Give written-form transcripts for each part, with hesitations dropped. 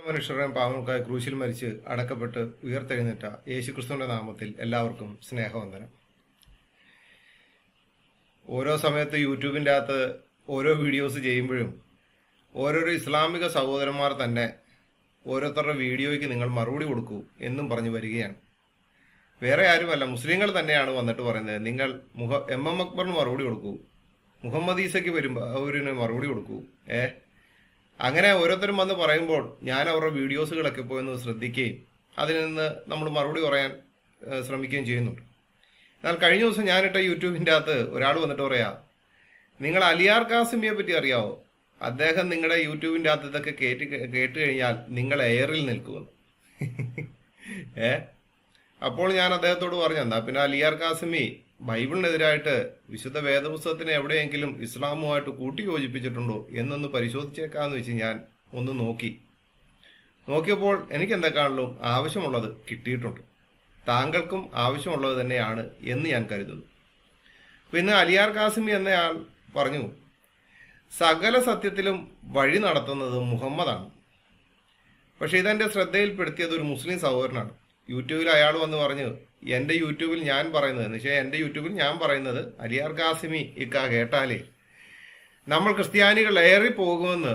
മനുഷ്യരുടെയും പാവങ്ങൾക്കായി ക്രൂശിൽ മരിച്ച് അടക്കപ്പെട്ട് ഉയർത്തെഴുന്നേറ്റ യേശുക്രിസ്തുവിന്റെ നാമത്തിൽ എല്ലാവർക്കും സ്നേഹവന്ദനം. ഓരോ സമയത്ത് യൂട്യൂബിൻ്റെ അകത്ത് ഓരോ വീഡിയോസ് ചെയ്യുമ്പോഴും ഓരോരോ ഇസ്ലാമിക സഹോദരന്മാർ തന്നെ ഓരോരുത്തരുടെ വീഡിയോയ്ക്ക് നിങ്ങൾ മറുപടി കൊടുക്കൂ എന്നും പറഞ്ഞു വരികയാണ്. വേറെ ആരുമല്ല, മുസ്ലിങ്ങൾ തന്നെയാണ് വന്നിട്ട് പറയുന്നത്, നിങ്ങൾ എം അക്ബറിന് മറുപടി കൊടുക്കൂ, മുഹമ്മദ് ഈസയ്ക്ക് വരുമ്പോൾ അവരിന് മറുപടി കൊടുക്കൂ. അങ്ങനെ ഓരോരുത്തരും വന്ന് പറയുമ്പോൾ ഞാൻ അവരുടെ വീഡിയോസുകളൊക്കെ പോയി ഒന്ന് ശ്രദ്ധിക്കുകയും അതിൽ നിന്ന് നമ്മൾ മറുപടി പറയാൻ ശ്രമിക്കുകയും ചെയ്യുന്നുണ്ട്. എന്നാൽ കഴിഞ്ഞ ദിവസം ഞാനിട്ട യൂട്യൂബിൻ്റെ അകത്ത് ഒരാൾ വന്നിട്ട് പറയാം, നിങ്ങൾ അലിയാർ കാസിമിയെ പറ്റി അറിയാവോ? അദ്ദേഹം നിങ്ങളുടെ യൂട്യൂബിൻ്റെ അകത്ത് ഇതൊക്കെ കേട്ട് കഴിഞ്ഞാൽ നിങ്ങൾ എയറിൽ നിൽക്കുമെന്ന്. അപ്പോൾ ഞാൻ അദ്ദേഹത്തോട് പറഞ്ഞു, എന്നാ പിന്നെ അലിയാർ കാസിമി ബൈബിളിനെതിരായിട്ട് വിശുദ്ധ വേദപുസ്തകത്തിനെ എവിടെയെങ്കിലും ഇസ്ലാമുമായിട്ട് കൂട്ടി യോജിപ്പിച്ചിട്ടുണ്ടോ എന്നൊന്ന് പരിശോധിച്ചേക്കാന്ന് വെച്ച് ഞാൻ ഒന്ന് നോക്കിയപ്പോൾ എനിക്ക് എന്തൊക്കെയാണല്ലോ ആവശ്യമുള്ളത് കിട്ടിയിട്ടുണ്ട്. താങ്കൾക്കും ആവശ്യമുള്ളത് തന്നെയാണ് എന്ന് ഞാൻ കരുതുന്നു. പിന്നെ അലിയാർ കാസിമി എന്നയാൾ പറഞ്ഞു, സകല സത്യത്തിലും വഴി നടത്തുന്നത് മുഹമ്മദാണ്. പക്ഷെ ഇതെന്റെ ശ്രദ്ധയിൽപ്പെടുത്തിയത് ഒരു മുസ്ലിം സഹോദരനാണ്. യൂട്യൂബിൽ അയാൾ വന്ന് പറഞ്ഞു, എൻ്റെ യൂട്യൂബിൽ ഞാൻ പറയുന്നത് എന്ന് വെച്ചാൽ എൻ്റെ യൂട്യൂബിൽ ഞാൻ പറയുന്നത് അലിയാർ കാസിമി കേട്ടാലേ നമ്മൾ ക്രിസ്ത്യാനികൾ ഏറി പോകുമെന്ന്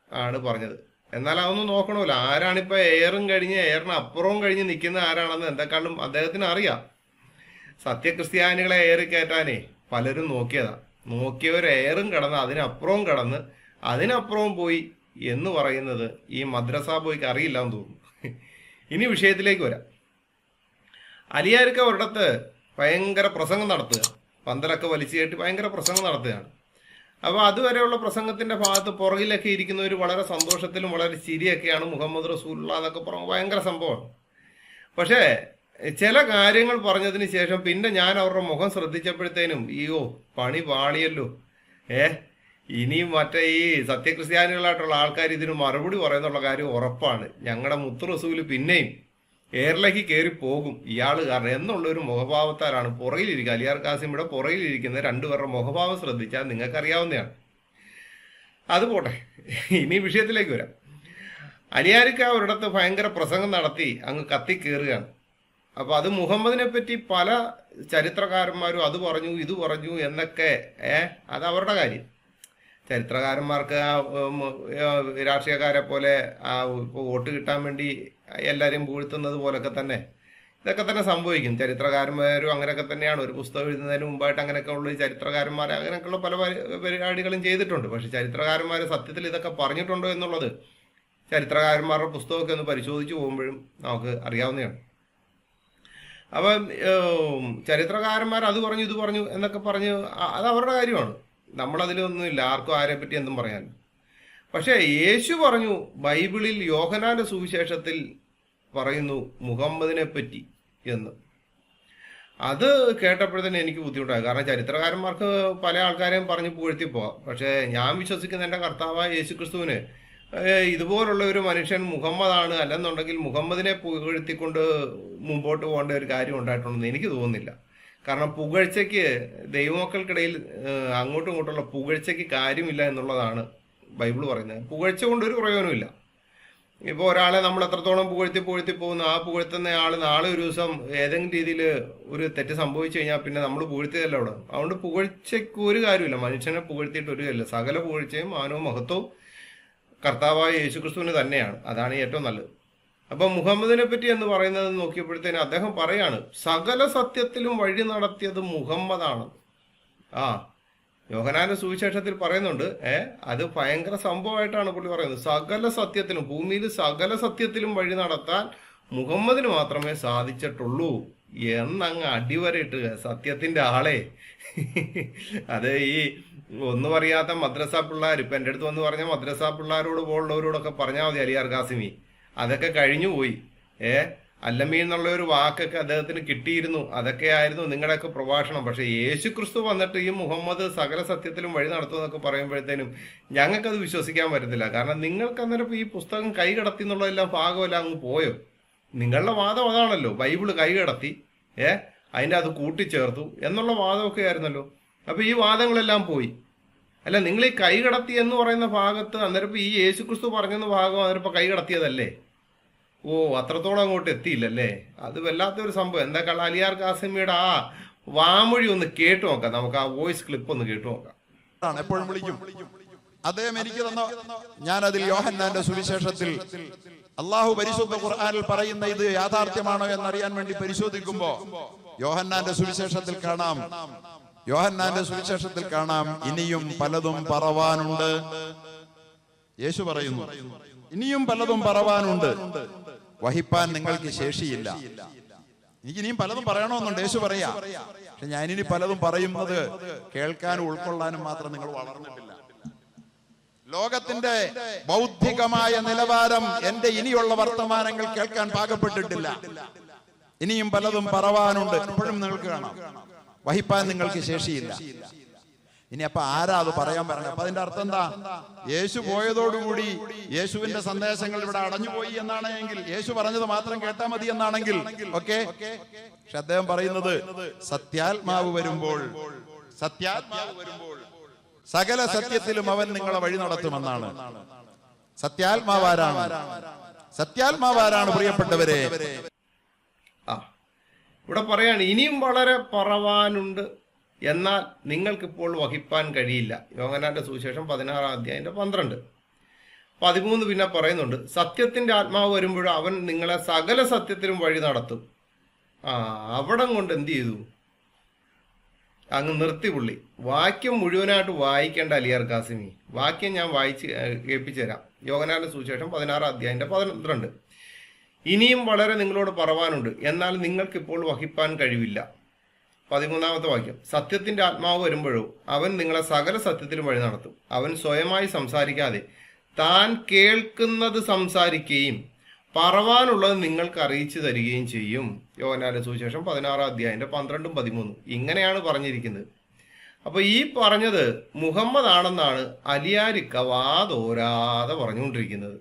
ആണ് പറഞ്ഞത്. എന്നാൽ അതൊന്നും നോക്കണമല്ലോ, ആരാണിപ്പോൾ എയറും കഴിഞ്ഞ് എയറിന് അപ്പുറവും കഴിഞ്ഞ് നിൽക്കുന്ന ആരാണെന്ന് എന്തെക്കാളും അദ്ദേഹത്തിന് അറിയാം. സത്യക്രിസ്ത്യാനികളെ ഏറി കയറ്റാനേ പലരും നോക്കിയവർ എയറും കടന്ന് അതിനപ്പുറവും കടന്ന് അതിനപ്പുറവും പോയി എന്ന് പറയുന്നത് ഈ മദ്രസ ബോയ്ക്ക് അറിയില്ല എന്ന് തോന്നുന്നു. ഇനി വിഷയത്തിലേക്ക് വരാം. അലിയാർക്ക് ഒരിടത്ത് ഭയങ്കര പ്രസംഗം നടത്തുക, പന്തലൊക്കെ വലിച്ചു കയറ്റി ഭയങ്കര പ്രസംഗം നടത്തുകയാണ്. അപ്പോൾ അതുവരെയുള്ള പ്രസംഗത്തിന്റെ ഭാഗത്ത് പുറകിലൊക്കെ ഇരിക്കുന്നവർ വളരെ സന്തോഷത്തിലും വളരെ ചിരിയൊക്കെയാണ്, മുഹമ്മദ് റസൂലുള്ള എന്നൊക്കെ പറഞ്ഞു, ഭയങ്കര സംഭവമാണ്. പക്ഷേ ചില കാര്യങ്ങൾ പറഞ്ഞതിന് ശേഷം പിന്നെ ഞാൻ അവരുടെ മുഖം ശ്രദ്ധിച്ചപ്പോഴത്തേനും അയ്യോ പണി പാളിയല്ലോ, ഇനിയും മറ്റേ ഈ സത്യക്രിസ്ത്യാനികളായിട്ടുള്ള ആൾക്കാർ ഇതിന് മറുപടി പറയുന്നുള്ള കാര്യം ഉറപ്പാണ്. ഞങ്ങളുടെ മുത്ത് റസൂല് പിന്നെയും എയറിലേക്ക് കയറി പോകും ഇയാൾ കാരണം എന്നുള്ളൊരു മുഖഭാവത്താലാണ് പുറകിലിരിക്കുക. അലിയാർ കാസിമിയുടെ പുറകിലിരിക്കുന്ന രണ്ടുപേരുടെ മുഖഭാവം ശ്രദ്ധിച്ചാൽ നിങ്ങൾക്കറിയാവുന്നതാണ്. അത് പോട്ടെ, ഇനി വിഷയത്തിലേക്ക് വരാം. അലിയാർക്ക് ഒരിടത്ത് ഭയങ്കര പ്രസംഗം നടത്തി അങ്ങ് കത്തിക്കേറുകയാണ്. അപ്പൊ അത് മുഹമ്മദിനെ പറ്റി പല ചരിത്രകാരന്മാരും അത് പറഞ്ഞു ഇത് പറഞ്ഞു എന്നൊക്കെ അത് അവരുടെ കാര്യം. ചരിത്രകാരന്മാർക്ക് രാഷ്ട്രീയക്കാരെ പോലെ ഇപ്പോൾ വോട്ട് കിട്ടാൻ വേണ്ടി എല്ലാവരെയും പുകഴ്ത്തുന്നത് പോലൊക്കെ തന്നെ ഇതൊക്കെ തന്നെ സംഭവിക്കും. ചരിത്രകാരന്മാരും അങ്ങനെയൊക്കെ തന്നെയാണ്. ഒരു പുസ്തകം എഴുതുന്നതിന് മുമ്പായിട്ട് അങ്ങനെയൊക്കെ ഉള്ള ചരിത്രകാരന്മാർ അങ്ങനെയൊക്കെയുള്ള പല പരിപാടികളും ചെയ്തിട്ടുണ്ട്. പക്ഷെ ചരിത്രകാരന്മാർ സത്യത്തിൽ ഇതൊക്കെ പറഞ്ഞിട്ടുണ്ടോ എന്നുള്ളത് ചരിത്രകാരന്മാരുടെ പുസ്തകമൊക്കെ ഒന്ന് പരിശോധിച്ച് പോകുമ്പോഴും നമുക്ക് അറിയാവുന്നതാണ്. അപ്പം ചരിത്രകാരന്മാർ അത് പറഞ്ഞു ഇത് പറഞ്ഞു എന്നൊക്കെ പറഞ്ഞ് അത് അവരുടെ കാര്യമാണ്. നമ്മളതിലൊന്നുമില്ല, ആർക്കും ആരെ പറ്റി എന്തും പറയാൻ. പക്ഷേ യേശു പറഞ്ഞു, ബൈബിളിൽ യോഹന്നാന്റെ സുവിശേഷത്തിൽ പറയുന്നു മുഹമ്മദിനെ പറ്റി എന്ന്. അത് കേട്ടപ്പോഴത്തേന് എനിക്ക് ബുദ്ധിമുട്ടായി. കാരണം ചരിത്രകാരന്മാർക്ക് പല ആൾക്കാരെയും പറഞ്ഞ് പുകഴ്ത്തി പോവാം. പക്ഷേ ഞാൻ വിശ്വസിക്കുന്ന എൻ്റെ കർത്താവായ യേശുക്രിസ്തുവിന് ഇതുപോലുള്ള ഒരു മനുഷ്യൻ മുഹമ്മദാണ്, അല്ലെന്നുണ്ടെങ്കിൽ മുഹമ്മദിനെ പുകഴ്ത്തിക്കൊണ്ട് മുമ്പോട്ട് പോകേണ്ട ഒരു കാര്യം ഉണ്ടായിട്ടുണ്ടെന്ന് എനിക്ക് തോന്നുന്നില്ല. കാരണം പുകഴ്ചയ്ക്ക് ദൈവമക്കൾക്കിടയിൽ അങ്ങോട്ടും ഇങ്ങോട്ടുള്ള പുകഴ്ചയ്ക്ക് കാര്യമില്ല എന്നുള്ളതാണ് ബൈബിൾ പറയുന്നത്. പുകഴ്ച കൊണ്ടൊരു പ്രയോജനമില്ല. ഇപ്പോൾ ഒരാളെ നമ്മൾ എത്രത്തോളം പുകഴ്ത്തി പോകുന്നു, ആ പുകഴ്ത്തുന്ന ആൾ നാളെ ഒരു ദിവസം ഏതെങ്കിലും രീതിയിൽ ഒരു തെറ്റ് സംഭവിച്ചു കഴിഞ്ഞാൽ പിന്നെ നമ്മൾ പുകഴ്ത്തിയതല്ല അവിടെ. അതുകൊണ്ട് പുകഴ്ചയ്ക്ക് ഒരു കാര്യമില്ല, മനുഷ്യനെ പുകഴ്ത്തിയിട്ട് ഒരു കാര്യമില്ല. സകല പുകഴ്ചയും മാനവും മഹത്വവും കർത്താവായ യേശുക്രിസ്തുവിന് തന്നെയാണ്. അതാണ് ഏറ്റവും നല്ലത്. അപ്പം മുഹമ്മദിനെ പറ്റി എന്ന് പറയുന്നത് നോക്കിയപ്പോഴത്തേന് അദ്ദേഹം പറയാണ്, സകല സത്യത്തിലും വഴി നടത്തിയത് മുഹമ്മദാണ്. യോഹന്നാന്റെ സുവിശേഷത്തിൽ പറയുന്നുണ്ട്. അത് ഭയങ്കര സംഭവമായിട്ടാണ് പുള്ളി പറയുന്നത്. സകല സത്യത്തിലും, ഭൂമിയിൽ സകല സത്യത്തിലും വഴി നടത്താൻ മുഹമ്മദിന് മാത്രമേ സാധിച്ചിട്ടുള്ളൂ എന്നങ്ങ് അടിവരയിട്ട് സത്യത്തിന്റെ ആളെ അത് ഈ ഒന്നും അറിയാത്ത മദ്രസ പിള്ളേർ ഇപ്പൊ എൻ്റെ അടുത്ത് വന്ന് പറഞ്ഞ മദ്രസ പിള്ളേരോട് പോലുള്ളവരോടൊക്കെ പറഞ്ഞാൽ മതി അലിയാർ കാസിമി, അതൊക്കെ കഴിഞ്ഞു പോയി. അല്ലമീൻ എന്നുള്ള ഒരു വാക്കൊക്കെ അദ്ദേഹത്തിന് കിട്ടിയിരുന്നു, അതൊക്കെ ആയിരുന്നു നിങ്ങളുടെയൊക്കെ പ്രഭാഷണം. പക്ഷെ യേശു ക്രിസ്തു വന്നിട്ട് ഈ മുഹമ്മദ് സകല സത്യത്തിലും വഴി നടത്തുമെന്നൊക്കെ പറയുമ്പോഴത്തേനും ഞങ്ങൾക്കത് വിശ്വസിക്കാൻ പറ്റത്തില്ല. കാരണം നിങ്ങൾക്ക് അന്നേരം ഈ പുസ്തകം കൈകടത്തി എന്നുള്ളതെല്ലാം ഭാഗമെല്ലാം അങ്ങ് പോയോ? നിങ്ങളുടെ വാദം അതാണല്ലോ, ബൈബിള് കൈകടത്തി അതിൻ്റെ അത് കൂട്ടിച്ചേർത്തു എന്നുള്ള വാദമൊക്കെ ആയിരുന്നല്ലോ. അപ്പൊ ഈ വാദങ്ങളെല്ലാം പോയി. അല്ല, നിങ്ങൾ ഈ കൈ കടത്തി എന്ന് പറയുന്ന ഭാഗത്ത് അന്നേരം ഈ യേശുക്രിസ്തു പറഞ്ഞെന്ന ഭാഗം അന്നേരം കൈ കടത്തിയതല്ലേ? ഓ, അത്രത്തോളം അങ്ങോട്ട് എത്തിയില്ലല്ലേ? അത് വല്ലാത്തൊരു സംഭവം. എന്താ അലിയാർ കാസിമിയുടെ ആ വാമൊഴി ഒന്ന് കേട്ടു നോക്കാം. നമുക്ക് ആ വോയിസ് ക്ലിപ്പ് ഒന്ന് കേട്ടു നോക്കാം. എപ്പോഴും വിളിക്കും അദ്ദേഹം എനിക്ക് തന്ന. ഞാൻ അതിൽ യോഹന്നാന്റെ സുവിശേഷത്തിൽ അള്ളാഹു പരിശുദ്ധ ഖുർആനിൽ പറയുന്ന ഇത് യാഥാർത്ഥ്യമാണോ എന്നറിയാൻ വേണ്ടി പരിശോധിക്കുമ്പോ യോഹന്നാന്റെ സുവിശേഷത്തിൽ കാണാം ഇനിയും പലതും പറവാനുണ്ട്. യേശു പറയുന്നു ഇനിയും പലതും പറവാനുണ്ട്, വഹിപ്പാൻ നിങ്ങൾക്ക് ശേഷിയില്ല. എനിക്ക് ഇനിയും പലതും പറയണമെന്നുണ്ട് യേശു പറയാ. പക്ഷെ ഞാനിനി പലതും പറയുന്നത് കേൾക്കാനും ഉൾക്കൊള്ളാനും മാത്രം നിങ്ങൾ വളർന്നിട്ടില്ല. ലോകത്തിന്റെ ബൗദ്ധികമായ നിലവാരം എന്റെ ഇനിയുള്ള വർത്തമാനങ്ങൾ കേൾക്കാൻ പാകപ്പെട്ടിട്ടില്ല. ഇനിയും പലതും പറവാനുണ്ട്, ഇപ്പോഴും നിങ്ങൾക്ക് കാണാം. വഹിപ്പാൻ നിങ്ങൾക്ക് ശേഷിയില്ല. ഇനി അപ്പൊ ആരാ അത് പറയാൻ പറഞ്ഞത്? അപ്പൊ അതിന്റെ അർത്ഥം എന്താ? യേശു പോയതോടുകൂടി യേശുവിന്റെ സന്ദേശങ്ങൾ ഇവിടെ അടഞ്ഞുപോയി എന്നാണെങ്കിൽ, യേശു പറഞ്ഞത് മാത്രം കേട്ടാൽ മതി എന്നാണെങ്കിൽ ഓക്കെ. പക്ഷെ അദ്ദേഹം പറയുന്നത് സത്യാത്മാവ് വരുമ്പോൾ സകല സത്യത്തിലും അവൻ നിങ്ങളെ വഴി നടത്തുമെന്നാണ്. സത്യാത്മാവാരാണ് പ്രിയപ്പെട്ടവരെ? ഇവിടെ പറയാണ് ഇനിയും വളരെ പറവാനുണ്ട്, എന്നാൽ നിങ്ങൾക്കിപ്പോൾ വഹിപ്പാൻ കഴിയില്ല. യോഹന്നാന്റെ സുവിശേഷം 16:12. 13 പിന്നെ പറയുന്നുണ്ട്, സത്യത്തിന്റെ ആത്മാവ് വരുമ്പോഴും അവൻ നിങ്ങളെ സകല സത്യത്തിലും വഴി നടത്തും. അവിടം കൊണ്ട് എന്ത് ചെയ്തു? അങ്ങ് നിർത്തി പുള്ളി. വാക്യം മുഴുവനായിട്ട് വായിക്കേണ്ട അലിയാർ കാസിമി. വാക്യം ഞാൻ വായിച്ച് കേൾപ്പിച്ചു തരാം. യോഹന്നാന്റെ സുവിശേഷം 16:12. ഇനിയും വളരെ നിങ്ങളോട് പറവാനുണ്ട്, എന്നാൽ നിങ്ങൾക്കിപ്പോൾ വഹിപ്പാൻ കഴിവില്ല. 13-ാമത്തെ വാക്യം, സത്യത്തിന്റെ ആത്മാവ് വരുമ്പോഴോ അവൻ നിങ്ങളെ സകല സത്യത്തിലും വഴി നടത്തും. അവൻ സ്വയമായി സംസാരിക്കാതെ താൻ കേൾക്കുന്നത് സംസാരിക്കുകയും പറവാനുള്ളത് നിങ്ങൾക്ക് അറിയിച്ചു തരികയും ചെയ്യും. യോഹന്നാന്റെ സുവിശേഷം 16:12-13. ഇങ്ങനെയാണ് പറഞ്ഞിരിക്കുന്നത്. അപ്പൊ ഈ പറഞ്ഞത് മുഹമ്മദ് ആണെന്നാണ് അലിയാരിക്ക വാതോരാതെ പറഞ്ഞുകൊണ്ടിരിക്കുന്നത്.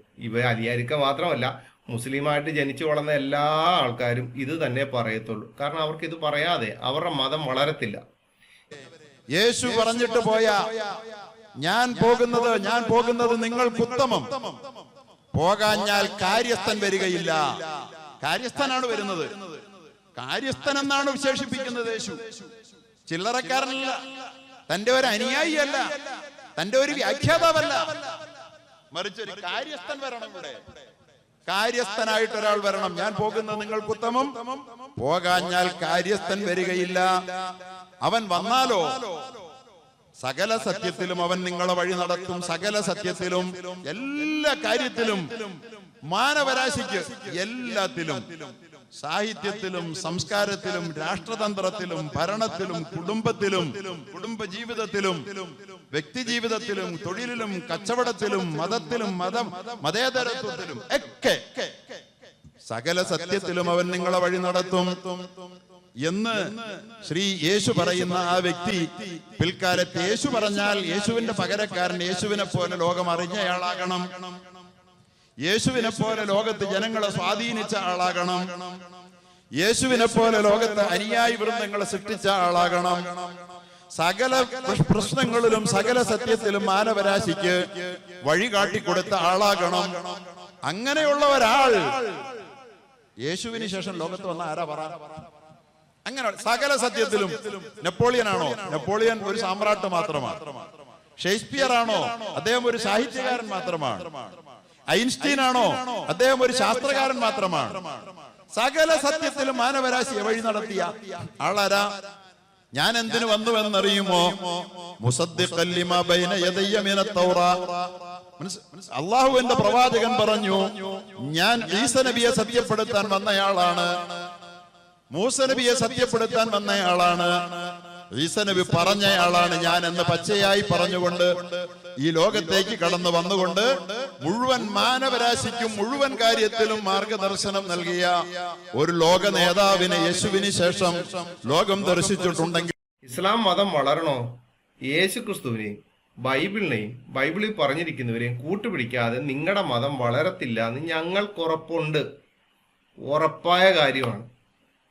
അലിയാരിക്ക മാത്രമല്ല, മുസ്ലിമായിട്ട് ജനിച്ചു വളർന്ന എല്ലാ ആൾക്കാരും ഇത് തന്നെ പറയത്തുള്ളൂ. കാരണം അവർക്ക് ഇത് പറയാതെ അവരുടെ മതം വളരത്തില്ല. യേശു പറഞ്ഞിട്ട് പോയ ഞാൻ പോകുന്നത് നിങ്ങൾക്ക് ഉത്തമം, പോകാഞ്ഞാൽ കാര്യസ്ഥൻ വരികയില്ല. കാര്യസ്ഥനാണ് വരുന്നത്. കാര്യസ്ഥൻ എന്നാണ് വിശേഷിപ്പിക്കുന്നത് യേശു. ചില്ലറക്കാരനല്ല, തന്റെ ഒരു അനുയായിയല്ല, തന്റെ ഒരു വ്യാഖ്യാതാവല്ല, മറിച്ച് ഒരു കാര്യസ്ഥൻ വരണം. ഇവിടെ കാര്യസ്ഥനായിട്ട് ഒരാൾ വരണം. ഞാൻ പോകുന്നത് നിങ്ങൾക്ക് ഉത്തമം, പോകാഞ്ഞാൽ കാര്യസ്ഥൻ വരികയില്ല. അവൻ വന്നാലോ സകല സത്യത്തിലും അവൻ നിങ്ങളെ വഴി നടത്തും. സകല സത്യത്തിലും, എല്ലാ കാര്യത്തിലും, മാനവരാശിക്ക് എല്ലാത്തിലും, സാഹിത്യത്തിലും, സംസ്കാരത്തിലും, രാഷ്ട്രതന്ത്രത്തിലും, ഭരണത്തിലും, കുടുംബത്തിലും, കുടുംബജീവിതത്തിലും, വ്യക്തിജീവിതത്തിലും, തൊഴിലിലും, കച്ചവടത്തിലും, മതത്തിലും, മതേതരത്വത്തിലും ഒക്കെ സകല സത്യത്തിലും അവൻ നിങ്ങളെ വഴി നടത്തും എന്ന് ശ്രീ യേശു പറയുന്ന ആ വ്യക്തി പിൽക്കാലത്ത് യേശു പറഞ്ഞാൽ യേശുവിന്റെ പകരക്കാരൻ യേശുവിനെ പോലെ ലോകം അറിഞ്ഞയാളാകണം. യേശുവിനെ പോലെ ലോകത്ത് ജനങ്ങളെ സ്വാധീനിച്ച ആളാകണം. യേശുവിനെ പോലെ ലോകത്ത് അനുയായി വൃന്ദങ്ങളെ സൃഷ്ടിച്ച ആളാകണം. സകല പ്രശ്നങ്ങളിലും സകല സത്യത്തിലും മാനവരാശിക്ക് വഴി കാട്ടിക്കൊടുത്ത ആളാകണം. അങ്ങനെയുള്ള ഒരാൾ യേശുവിന് ശേഷം ലോകത്ത് വന്ന ആരാ പറ? അങ്ങനെ സകല സത്യത്തിലും. നെപ്പോളിയൻ ആണോ? നെപ്പോളിയൻ ഒരു സാമ്രാട്ട് മാത്രമാണ്. ഷേക്സ്പിയർ ആണോ? അദ്ദേഹം ഒരു സാഹിത്യകാരൻ മാത്രമാണ്. ഐൻസ്റ്റീൻ ആണോ? അദ്ദേഹം ഒരു ശാസ്ത്രകാരൻ മാത്രമാണ്. സകല സത്യത്തിലും മാനവരാശിയെ വഴി നടത്തിയ ആളാരാ? ഞാൻ എന്തിനു വന്നുവെന്നറിയുമോ? മുസദ്ദിഖൻ ലിമാ ബൈന യദയ്യ മിനത് തൗറാ. അല്ലാഹുവിന്റെ പ്രവാചകൻ പറഞ്ഞു, ഞാൻ ഈസ നബിയെ സത്യപ്പെടുത്താൻ വന്നയാളാണ്, മൂസ നബിയെ സത്യപ്പെടുത്താൻ വന്നയാളാണ്, ഈസ നബി പറഞ്ഞയാളാണ് ഞാൻ എന്ന് പച്ചയായി പറഞ്ഞുകൊണ്ട് ഈ ലോകത്തേക്ക് കടന്നു വന്നുകൊണ്ട് മുഴുവൻ മാനവരാശിക്കും മുഴുവൻ കാര്യത്തിലും മാർഗദർശനം നൽകിയ ഒരു ലോക നേതാവിനെ യേശുവിന് ശേഷം ലോകം ദർശിച്ചിട്ടുണ്ടെങ്കിൽ ഇസ്ലാം മതം വളരണോ? യേശു ക്രിസ്തുവിനെയും ബൈബിളിനെയും ബൈബിളിൽ പറഞ്ഞിരിക്കുന്നവരെയും കൂട്ടുപിടിക്കാതെ നിങ്ങളുടെ മതം വളരത്തില്ല എന്ന് ഞങ്ങൾക്ക് ഉറപ്പുണ്ട്. ഉറപ്പായ കാര്യമാണ്.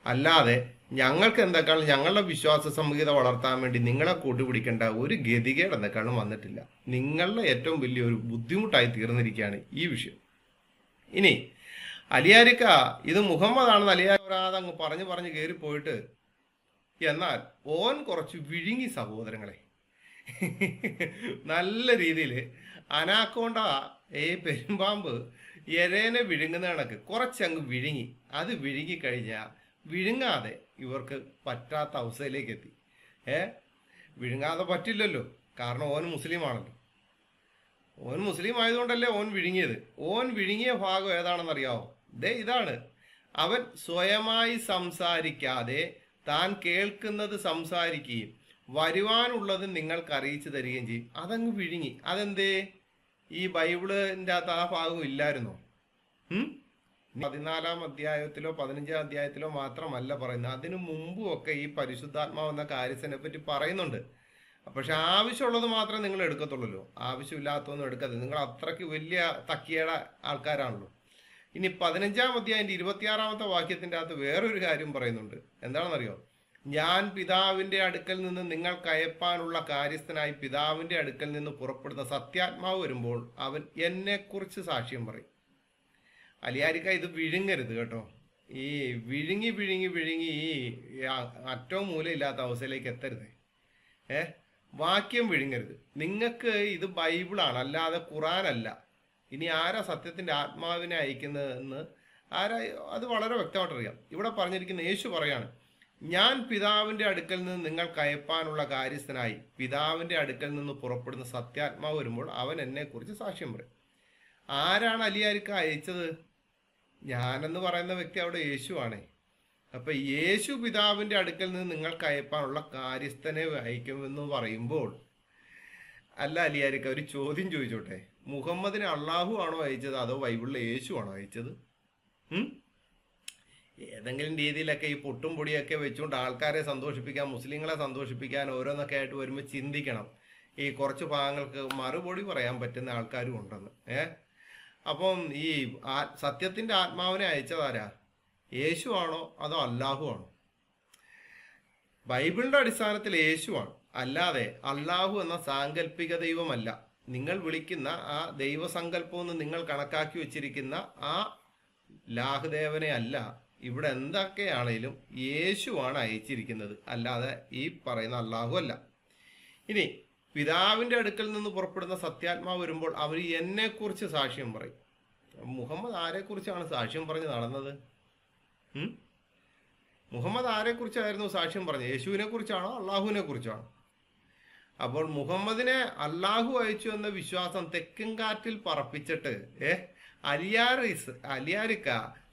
അല്ലാതെ ഞങ്ങൾക്ക് എന്തൊക്കെയാണ് ഞങ്ങളുടെ വിശ്വാസ സംഹിത വളർത്താൻ വേണ്ടി നിങ്ങളെ കൂട്ടുപിടിക്കേണ്ട ഒരു ഗതികേട് എന്തൊക്കെയാണ് വന്നിട്ടില്ല. നിങ്ങളുടെ ഏറ്റവും വലിയൊരു ബുദ്ധിമുട്ടായി തീർന്നിരിക്കുകയാണ് ഈ വിഷയം. ഇനി അലിയാരിക്ക ഇത് മുഹമ്മദാണെന്ന് അലിയാരാതെ അങ്ങ് പറഞ്ഞു പറഞ്ഞ് കയറിപ്പോയിട്ട്, എന്നാൽ ഓൻ കുറച്ച് വിഴുങ്ങി സഹോദരങ്ങളെ. നല്ല രീതിയിൽ അനാക്കോണ്ട പെരുമ്പാമ്പ് എരേനെ വിഴുങ്ങുന്ന കണക്ക് കുറച്ചങ്ങ് വിഴുങ്ങി. അത് വിഴുങ്ങിക്കഴിഞ്ഞാൽ വിഴുങ്ങാതെ ഇവർക്ക് പറ്റാത്ത അവസ്ഥയിലേക്ക് എത്തി. വിഴുങ്ങാതെ പറ്റില്ലല്ലോ, കാരണം ഓൻ മുസ്ലിമാണല്ലോ. ഓൻ മുസ്ലിം ആയതുകൊണ്ടല്ലേ ഓൻ വിഴുങ്ങിയത്. ഓൻ വിഴുങ്ങിയ ഭാഗം ഏതാണെന്നറിയാവോ? ഇതാണ്. അവൻ സ്വയമായി സംസാരിക്കാതെ താൻ കേൾക്കുന്നത് സംസാരിക്കുകയും വരുവാനുള്ളത് നിങ്ങൾക്ക് അറിയിച്ചു തരികയും ചെയ്യും. അതങ്ങ് വിഴുങ്ങി. അതെന്തേ? ഈ ബൈബിളിൻ്റെ അകത്ത് ആ ഭാഗം ഇല്ലായിരുന്നോ? 14-ാം അധ്യായത്തിലോ 15-ാം അധ്യായത്തിലോ മാത്രമല്ല പറയുന്നത്, അതിനു മുമ്പും ഒക്കെ ഈ പരിശുദ്ധാത്മാവ് എന്ന കാര്യത്തിനെ പറ്റി പറയുന്നുണ്ട്. പക്ഷെ ആവശ്യമുള്ളത് മാത്രമേ നിങ്ങൾ എടുക്കത്തുള്ളൂ, ആവശ്യമില്ലാത്തൊന്നും എടുക്കരുത്. നിങ്ങൾ അത്രയ്ക്ക് വലിയ തക്കിയുടെ ആൾക്കാരാണല്ലോ. ഇനി 15-ാം അധ്യായത്തിന്റെ 26-ാമത്തെ വാക്യത്തിന്റെ അകത്ത് വേറൊരു കാര്യം പറയുന്നുണ്ട്. എന്താണെന്നറിയോ? ഞാൻ പിതാവിന്റെ അടുക്കൽ നിന്ന് നിങ്ങൾക്ക് അയപ്പാനുള്ള കാര്യസ്ഥനായി പിതാവിന്റെ അടുക്കൽ നിന്ന് പുറപ്പെടുന്ന സത്യാത്മാവ് വരുമ്പോൾ അവൻ എന്നെക്കുറിച്ച് സാക്ഷ്യം പറയും. അലിയാരിക്ക ഇത് വിഴുങ്ങരുത് കേട്ടോ. ഈ വിഴുങ്ങി വിഴുങ്ങി വിഴുങ്ങി ഈ അറ്റവും മൂലയില്ലാത്ത അവസ്ഥയിലേക്ക് എത്തരുത്. വാക്യം വിഴുങ്ങരുത്. നിങ്ങൾക്ക് ഇത് ബൈബിളാണ്, അല്ലാതെ ഖുറാനല്ല. ഇനി ആരാ സത്യത്തിന്റെ ആത്മാവിനെ അയക്കുന്നതെന്ന് അത് വളരെ വ്യക്തമായിട്ട് അറിയാം. ഇവിടെ പറഞ്ഞിരിക്കുന്ന യേശു പറയാണ്, ഞാൻ പിതാവിന്റെ അടുക്കൽ നിന്ന് നിങ്ങൾക്ക് അയപ്പാനുള്ള കാര്യസ്ഥനായി പിതാവിന്റെ അടുക്കൽ നിന്ന് പുറപ്പെടുന്ന സത്യാത്മാവ് വരുമ്പോൾ അവൻ എന്നെക്കുറിച്ച് സാക്ഷ്യം പറയും. ആരാണ് അലിയാരിക്ക അയച്ചത്? ഞാനെന്ന് പറയുന്ന വ്യക്തി അവിടെ യേശുവാണേ. അപ്പൊ യേശു പിതാവിന്റെ അടുക്കൽ നിന്ന് നിങ്ങൾക്ക് അയപ്പാനുള്ള കാര്യസ്ഥനെ അയക്കുമെന്ന് പറയുമ്പോൾ, അല്ല അലിയാരിക്ക, ഒരു ചോദ്യം ചോദിച്ചോട്ടെ. മുഹമ്മദിനെ അള്ളാഹു ആണോ അയച്ചത്, അതോ ബൈബിളിലെ യേശു ആണോ അയച്ചത്? ഏതെങ്കിലും രീതിയിലൊക്കെ ഈ പൊട്ടും പൊടിയൊക്കെ വെച്ചുകൊണ്ട് ആൾക്കാരെ സന്തോഷിപ്പിക്കാൻ, മുസ്ലിങ്ങളെ സന്തോഷിപ്പിക്കാൻ ഓരോന്നൊക്കെ ആയിട്ട് വരുമ്പോൾ ചിന്തിക്കണം. ഈ കുറച്ച് ഭാഗങ്ങൾക്ക് മറുപടി പറയാൻ പറ്റുന്ന ആൾക്കാരും ഉണ്ടെന്ന്. അപ്പം ഈ സത്യത്തിന്റെ ആത്മാവിനെ അയച്ചതാരാ? യേശു ആണോ അതോ അല്ലാഹു ആണോ? ബൈബിളിന്റെ അടിസ്ഥാനത്തിൽ യേശുവാണ്, അല്ലാതെ അല്ലാഹു എന്ന സാങ്കല്പിക ദൈവമല്ല. നിങ്ങൾ വിളിക്കുന്ന ആ ദൈവസങ്കല്പം എന്ന് നിങ്ങൾ കണക്കാക്കി വെച്ചിരിക്കുന്ന ആ ലാഹുദേവനെ അല്ല. ഇവിടെ എന്തൊക്കെയാണേലും യേശുവാണ് അയച്ചിരിക്കുന്നത്, അല്ലാതെ ഈ പറയുന്ന അല്ലാഹു അല്ല. ഇനി പിതാവിന്റെ അടുക്കൽ നിന്ന് പുറപ്പെടുന്ന സത്യാത്മാവ് വരുമ്പോൾ അവർ എന്നെക്കുറിച്ച് സാക്ഷ്യം പറയും. മുഹമ്മദ് ആരെക്കുറിച്ചാണ് സാക്ഷ്യം പറഞ്ഞ് നടന്നത്? മുഹമ്മദ് ആരെക്കുറിച്ചായിരുന്നു സാക്ഷ്യം പറഞ്ഞത്? യേശുവിനെ കുറിച്ചാണോ അള്ളാഹുവിനെ കുറിച്ചാണോ? അപ്പോൾ മുഹമ്മദിനെ അയച്ചു എന്ന വിശ്വാസം തെക്കൻ കാറ്റിൽ പറപ്പിച്ചിട്ട് അലിയാരിക്ക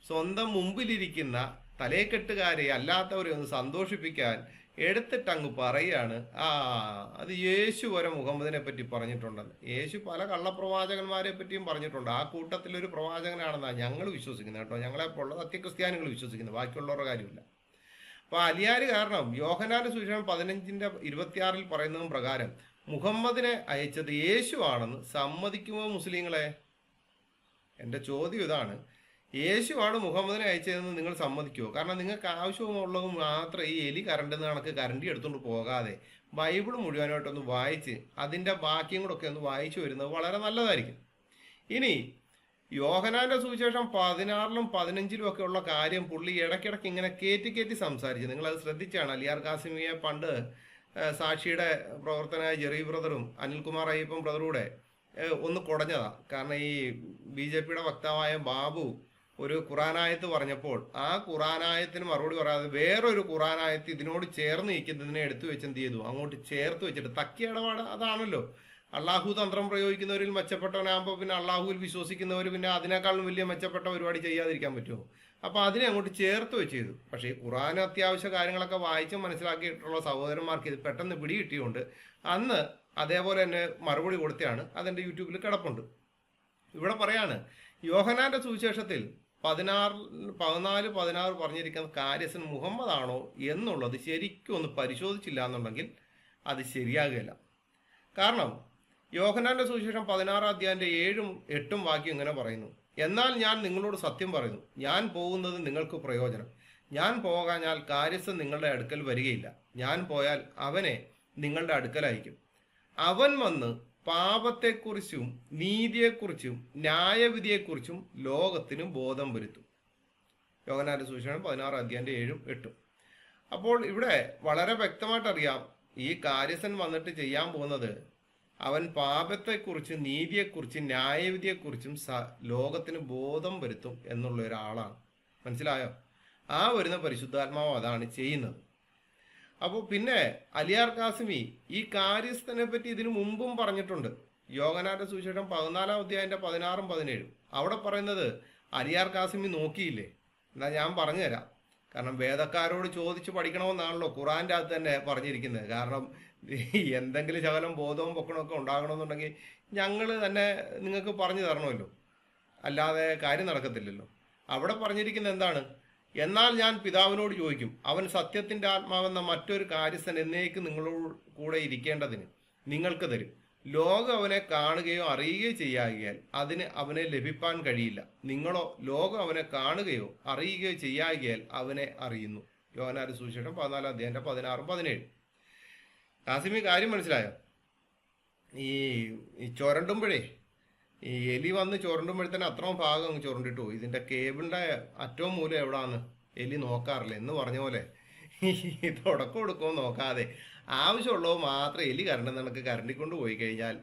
സ്വന്തം മുമ്പിലിരിക്കുന്ന തലേക്കെട്ടുകാരെ അല്ലാത്തവരെ ഒന്ന് സന്തോഷിപ്പിക്കാൻ എടുത്തിട്ടങ്ങ് പറയാണ്, അത് യേശു വരെ മുഹമ്മദിനെ പറ്റി പറഞ്ഞിട്ടുണ്ടെന്ന്. യേശു പല കള്ളപ്രവാചകന്മാരെ പറ്റിയും പറഞ്ഞിട്ടുണ്ട്. ആ കൂട്ടത്തിലൊരു പ്രവാചകനാണെന്നാണ് ഞങ്ങൾ വിശ്വസിക്കുന്നത് കേട്ടോ. ഞങ്ങളെപ്പോലുള്ള സത്യക്രിസ്ത്യാനികൾ വിശ്വസിക്കുന്നത്, ബാക്കിയുള്ളവരുടെ കാര്യമില്ല. അപ്പൊ അലിയാര് കാരണം യോഹന്നാന്റെ സുവിശേഷം 15:26 പറയുന്നതും പ്രകാരം മുഹമ്മദിനെ അയച്ചത് യേശു ആണെന്ന് സമ്മതിക്കുമോ മുസ്ലിങ്ങളെ? എൻ്റെ ചോദ്യം ഇതാണ്. യേശുവാണ് മുഹമ്മദിനെ അയച്ചതെന്ന് നിങ്ങൾ സമ്മതിക്കുമോ? കാരണം നിങ്ങൾക്ക് ആവശ്യമുള്ളത് മാത്രം ഈ എലി കറണ്ടെന്ന് കണക്ക് കരണ്ടി എടുത്തുകൊണ്ട് പോകാതെ ബൈബിൾ മുഴുവനായിട്ടൊന്ന് വായിച്ച് അതിൻ്റെ ബാക്കിയും കൂടെ ഒക്കെ ഒന്ന് വായിച്ചു വരുന്നത് വളരെ നല്ലതായിരിക്കും. ഇനി യോഹന്നാന്റെ സുവിശേഷം 16-ലും 15-ലും ഒക്കെ ഉള്ള കാര്യം പുള്ളി ഇടയ്ക്കിടയ്ക്ക് ഇങ്ങനെ കയറ്റി സംസാരിച്ചു. നിങ്ങളത് ശ്രദ്ധിച്ചാണ്. അലിയാർ കാസിമിയെ പണ്ട് സാക്ഷിയുടെ പ്രവർത്തനായ ജെറി ബ്രദറും അനിൽകുമാർ അയ്യപ്പൻ ബ്രദറൂടെ ഒന്ന് കുടഞ്ഞതാ. കാരണം ഈ BJPയുടെ വക്താവായ ബാബു ഒരു ഖുറാനായത്ത് പറഞ്ഞപ്പോൾ ആ ഖുറാനായത്തിന് മറുപടി പറയാതെ വേറൊരു ഖുറാനായത്ത് ഇതിനോട് ചേർന്ന് നിൽക്കുന്നതിനെ എടുത്തു വെച്ച് എന്ത് ചെയ്തു, അങ്ങോട്ട് ചേർത്ത് വെച്ചിട്ട് തക്കി ഇടപാട്. അതാണല്ലോ അള്ളാഹു തന്ത്രം പ്രയോഗിക്കുന്നവരിൽ മെച്ചപ്പെട്ടവനാകുമ്പോൾ പിന്നെ അള്ളാഹുവിൽ വിശ്വസിക്കുന്നവർ പിന്നെ അതിനേക്കാളും വലിയ മെച്ചപ്പെട്ട പരിപാടി ചെയ്യാതിരിക്കാൻ പറ്റുമോ? അപ്പോൾ അതിനെ അങ്ങോട്ട് ചേർത്ത് വെച്ച് ചെയ്തു. പക്ഷേ ഈ ഖുറാൻ അത്യാവശ്യ കാര്യങ്ങളൊക്കെ വായിച്ച് മനസ്സിലാക്കിയിട്ടുള്ള സഹോദരന്മാർക്ക് ഇത് പെട്ടെന്ന് പിടി കിട്ടിയുകൊണ്ട് അന്ന് അതേപോലെ തന്നെ മറുപടി കൊടുത്തതാണ്. അതെൻ്റെ യൂട്യൂബിൽ കിടപ്പുണ്ട്. ഇവിടെ പറയാണ്, യോഹന്നാന്റെ സുവിശേഷത്തിൽ 14-16 പറഞ്ഞിരിക്കുന്ന കാര്യസ്ഥൻ മുഹമ്മദ് ആണോ എന്നുള്ളത് ശരിക്കും ഒന്ന് പരിശോധിച്ചില്ല എന്നുണ്ടെങ്കിൽ അത് ശരിയാകുകയില്ല. കാരണം യോഹന്നാന്റെ സുവിശേഷം 16-ാം അധ്യായത്തിന്റെ 7-ഉം 8-ഉം വാക്യം ഇങ്ങനെ പറയുന്നു, എന്നാൽ ഞാൻ നിങ്ങളോട് സത്യം പറയുന്നു, ഞാൻ പോകുന്നത് നിങ്ങൾക്ക് പ്രയോജനം. ഞാൻ പോകാഞ്ഞാൽ കാര്യസ്ഥൻ നിങ്ങളുടെ അടുക്കൽ വരികയില്ല. ഞാൻ പോയാൽ അവനെ നിങ്ങളുടെ അടുക്കൽ അയക്കും. അവൻ വന്ന് പാപത്തെക്കുറിച്ചും നീതിയെക്കുറിച്ചും ന്യായവിധിയെക്കുറിച്ചും ലോകത്തിന് ബോധം വരുത്തും. യോഹന്നാന്റെ സുവിശേഷം 16:7-8. അപ്പോൾ ഇവിടെ വളരെ വ്യക്തമായിട്ട് അറിയാം, ഈ കാര്യസ്ഥൻ വന്നിട്ട് ചെയ്യാൻ പോകുന്നത് അവൻ പാപത്തെക്കുറിച്ച് നീതിയെക്കുറിച്ച് ന്യായവിധിയെക്കുറിച്ചും ലോകത്തിന് ബോധം വരുത്തും എന്നുള്ള ഒരാളാണ്. മനസ്സിലായോ? ആ വരുന്ന പരിശുദ്ധാത്മാവ് അതാണ് ചെയ്യുന്നത്. അപ്പോൾ പിന്നെ അലിയാർ കാസിമി ഈ കാര്യസ്ഥനെ പറ്റി ഇതിനു മുമ്പും പറഞ്ഞിട്ടുണ്ട്. യോഹന്നാന്റെ സുവിശേഷം 14:16-17 അവിടെ പറയുന്നത് അലിയാർ കാസിമി നോക്കിയില്ലേ. എന്നാ ഞാൻ പറഞ്ഞു തരാം. കാരണം വേദക്കാരോട് ചോദിച്ച് പഠിക്കണമെന്നാണല്ലോ ഖുറാൻ്റെ അകത്ത് തന്നെ പറഞ്ഞിരിക്കുന്നത്. കാരണം എന്തെങ്കിലും ശകലം ബോധവും പൊക്കണമൊക്കെ ഉണ്ടാകണമെന്നുണ്ടെങ്കിൽ ഞങ്ങൾ തന്നെ നിങ്ങൾക്ക് പറഞ്ഞു തരണമല്ലോ, അല്ലാതെ കാര്യം നടക്കത്തില്ലല്ലോ. അവിടെ പറഞ്ഞിരിക്കുന്നത് എന്താണ്? എന്നാൽ ഞാൻ പിതാവിനോട് ചോദിക്കും, അവൻ സത്യത്തിൻ്റെ ആത്മാവെന്ന മറ്റൊരു കാര്യസ്ഥൻ എന്നേക്ക് നിങ്ങളോട് കൂടെ ഇരിക്കേണ്ടതിന് നിങ്ങൾക്ക് തരും. ലോകം അവനെ കാണുകയോ അറിയുകയോ ചെയ്യാകിയാൽ അതിന് അവനെ ലഭിപ്പാൻ കഴിയില്ല. നിങ്ങളോ ലോകം അവനെ കാണുകയോ അറിയുകയോ ചെയ്യാകിയാൽ അവനെ അറിയുന്നു. യോഹന്നാന്റെ സുവിശേഷം 14:16-17. കാസിമി കാര്യം മനസ്സിലായോ? ഈ ചുരണ്ടുമ്പോഴേ ഈ എലി വന്ന് ചുരണ്ടുമ്പോഴത്തേന് അത്രയും ഭാഗം ചുരണ്ടിട്ടു. ഇതിന്റെ കേബിളിന്റെ അറ്റവും മൂലം എവിടാന്ന് എലി നോക്കാറില്ല എന്ന് പറഞ്ഞ പോലെ തുടക്കം കൊടുക്കുമോ നോക്കാതെ ആവശ്യമുള്ളത് മാത്രം എലി കരണ്ടെന്ന് കരണ്ടിക്കൊണ്ട് പോയി കഴിഞ്ഞാൽ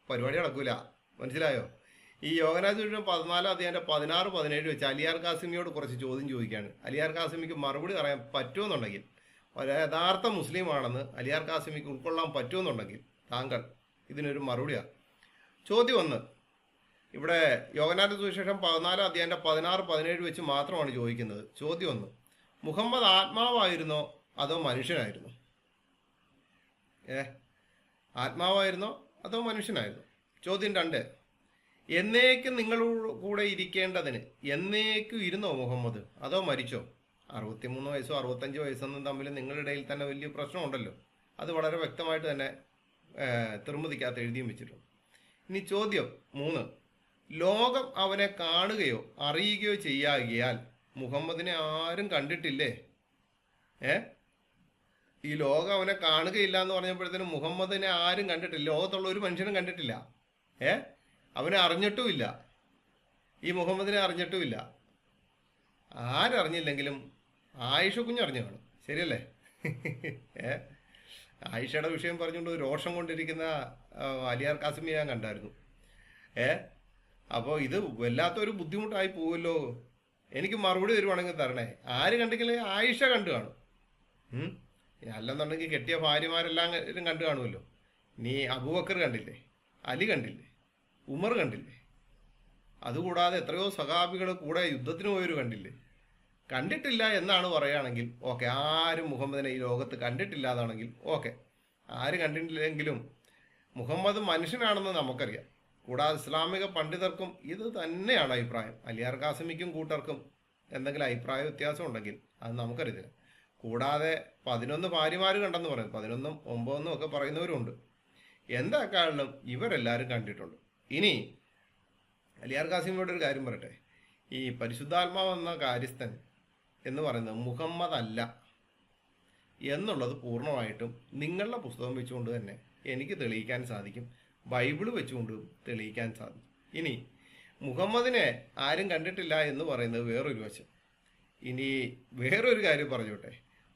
പരിപാടി നടക്കൂല. മനസ്സിലായോ? ഈ യോഹന്നാന്റെ സുവിശേഷം 14:16-17 വെച്ച് അലിയാർ കാസിമിയോട് കുറച്ച് ചോദ്യം ചോദിക്കുകയാണ്. അലിയാർ കാസിമിക്ക് മറുപടി പറയാൻ പറ്റുമെന്നുണ്ടെങ്കിൽ, ഒരു യഥാർത്ഥ മുസ്ലിം ആണെന്ന് അലിയാർ കാസിമിക്ക് ഉൾക്കൊള്ളാൻ പറ്റുമെന്നുണ്ടെങ്കിൽ താങ്കൾ ഇതിനൊരു മറുപടിയാണ്. ചോദ്യം 1, ഇവിടെ യോഹന്നാന്റെ സുവിശേഷം 14:16-17 വെച്ച് മാത്രമാണ് ചോദിക്കുന്നത്. ചോദ്യം 1, മുഹമ്മദ് ആത്മാവായിരുന്നോ അതോ മനുഷ്യനായിരുന്നോ? ആത്മാവായിരുന്നോ അതോ മനുഷ്യനായിരുന്നോ? ചോദ്യം 2, എന്നേക്കും നിങ്ങളുടെ കൂടെ ഇരിക്കേണ്ടതിന് എന്നേക്കും ഇരുന്നോ മുഹമ്മദ് അതോ മരിച്ചോ? 63 വയസ്സോ 65 വയസ്സൊന്നും തമ്മിൽ നിങ്ങളുടെ ഇടയിൽ തന്നെ വലിയ പ്രശ്നമുണ്ടല്ലോ. അത് വളരെ വ്യക്തമായിട്ട് തന്നെ തിരുമതിക്കകത്ത് എഴുതിയും വെച്ചിട്ടുണ്ട്. ഇനി ചോദ്യം 3, ലോകം അവനെ കാണുകയോ അറിയുകയോ ചെയ്യാകിയാൽ മുഹമ്മദിനെ ആരും കണ്ടിട്ടില്ലേ? ഈ ലോകം അവനെ കാണുകയില്ല എന്ന് പറഞ്ഞപ്പോഴത്തേനും മുഹമ്മദിനെ ആരും കണ്ടിട്ടില്ല. ലോകത്തുള്ള ഒരു മനുഷ്യനും കണ്ടിട്ടില്ല. അവനെ അറിഞ്ഞിട്ടുമില്ല. ഈ മുഹമ്മദിനെ അറിഞ്ഞിട്ടുമില്ല. ആരറിഞ്ഞില്ലെങ്കിലും ആയിഷ കുഞ്ഞറിഞ്ഞു കാണും. ശരിയല്ലേ? ആയിഷയുടെ വിഷയം പറഞ്ഞുകൊണ്ട് രോഷം കൊണ്ടിരിക്കുന്ന അലിയാർ കാസിമിയെ ഞാൻ കണ്ടായിരുന്നു. അപ്പോൾ ഇത് വല്ലാത്തൊരു ബുദ്ധിമുട്ടായി പോവുമല്ലോ. എനിക്ക് മറുപടി തരുവാണെങ്കിൽ തരണേ. ആര് കണ്ടെങ്കിലും ആയിഷ കണ്ടു കാണും. അല്ലെന്നുണ്ടെങ്കിൽ കെട്ടിയ ഭാര്യമാരെല്ലാം കണ്ടു കാണുമല്ലോ. നീ അബൂബക്കർ കണ്ടില്ലേ? അലി കണ്ടില്ലേ? ഉമർ കണ്ടില്ലേ? അതുകൂടാതെ എത്രയോ സഹാബികൾ കൂടെ യുദ്ധത്തിന് പോയവർ കണ്ടില്ലേ? കണ്ടിട്ടില്ല എന്നാണ് പറയുകയാണെങ്കിൽ ഓക്കെ. ആരും മുഹമ്മദിനെ ഈ ലോകത്ത് കണ്ടിട്ടില്ല എന്നാണെങ്കിൽ ഓക്കെ. ആര് കണ്ടിട്ടില്ലെങ്കിലും മുഹമ്മദ് മനുഷ്യനാണെന്ന് നമുക്കറിയാം. കൂടാതെ ഇസ്ലാമിക പണ്ഡിതർക്കും ഇത് തന്നെയാണ് അഭിപ്രായം. അലിയാർ കാസിമിക്കും കൂട്ടർക്കും എന്തെങ്കിലും അഭിപ്രായ വ്യത്യാസം ഉണ്ടെങ്കിൽ അത് നമുക്കറിയില്ല. കൂടാതെ 11 ഭാര്യമാർ കണ്ടെന്ന് പറയും. 11ഉം 9ഉം ഒക്കെ പറയുന്നവരുണ്ട്. എന്താക്കാളും ഇവരെല്ലാവരും കണ്ടിട്ടുണ്ട്. ഇനി അലിയാർ കാസിമിയോട് ഒരു കാര്യം പറയട്ടെ. ഈ പരിശുദ്ധാത്മാവ് എന്ന കാര്യസ്ഥൻ എന്ന് പറയുന്നത് മുഹമ്മദ് അല്ല എന്നുള്ളത് പൂർണ്ണമായിട്ടും നിങ്ങളുടെ പുസ്തകം വെച്ചുകൊണ്ട് തന്നെ എനിക്ക് തെളിയിക്കാൻ സാധിക്കും. ബൈബിള് വെച്ചുകൊണ്ട് തെളിയിക്കാൻ സാധിക്കും. ഇനി മുഹമ്മദിനെ ആരും കണ്ടിട്ടില്ല എന്ന് പറയുന്നത് വേറൊരു വശം. ഇനി വേറൊരു കാര്യം പറഞ്ഞോട്ടെ.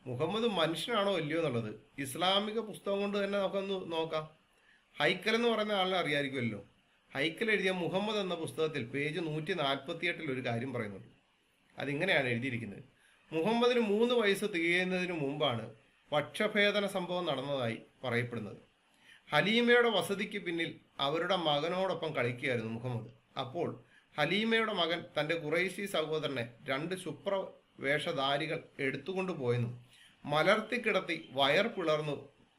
മുഹമ്മദ് മനുഷ്യനാണോ ഇല്ലയോ എന്നുള്ളത് ഇസ്ലാമിക പുസ്തകം കൊണ്ട് തന്നെ നമുക്കൊന്ന് നോക്കാം. ഹൈക്കൽ എന്ന് പറയുന്ന ആളിനെ അറിയാമായിരിക്കുമല്ലോ. ഹൈക്കൽ എഴുതിയ മുഹമ്മദ് എന്ന പുസ്തകത്തിൽ പേജ് 148 ഒരു കാര്യം പറയുന്നുണ്ട്. അതിങ്ങനെയാണ് എഴുതിയിരിക്കുന്നത്. മുഹമ്മദിന് 3 വയസ്സ് തികയുന്നതിന് മുമ്പാണ് പക്ഷഭേദന സംഭവം നടന്നതായി പറയപ്പെടുന്നത്. ഹലീമയുടെ വസതിക്ക് പിന്നിൽ അവരുടെ മകനോടൊപ്പം കളിക്കുകയായിരുന്നു മുഹമ്മദ്. അപ്പോൾ ഹലീമയുടെ മകൻ തൻ്റെ ഖുറൈശി സഹോദരനെ 2 ശുഭ്രവേഷധാരികൾ എടുത്തുകൊണ്ടു പോയെന്നും മലർത്തി കിടത്തി വയർ പിളർന്നു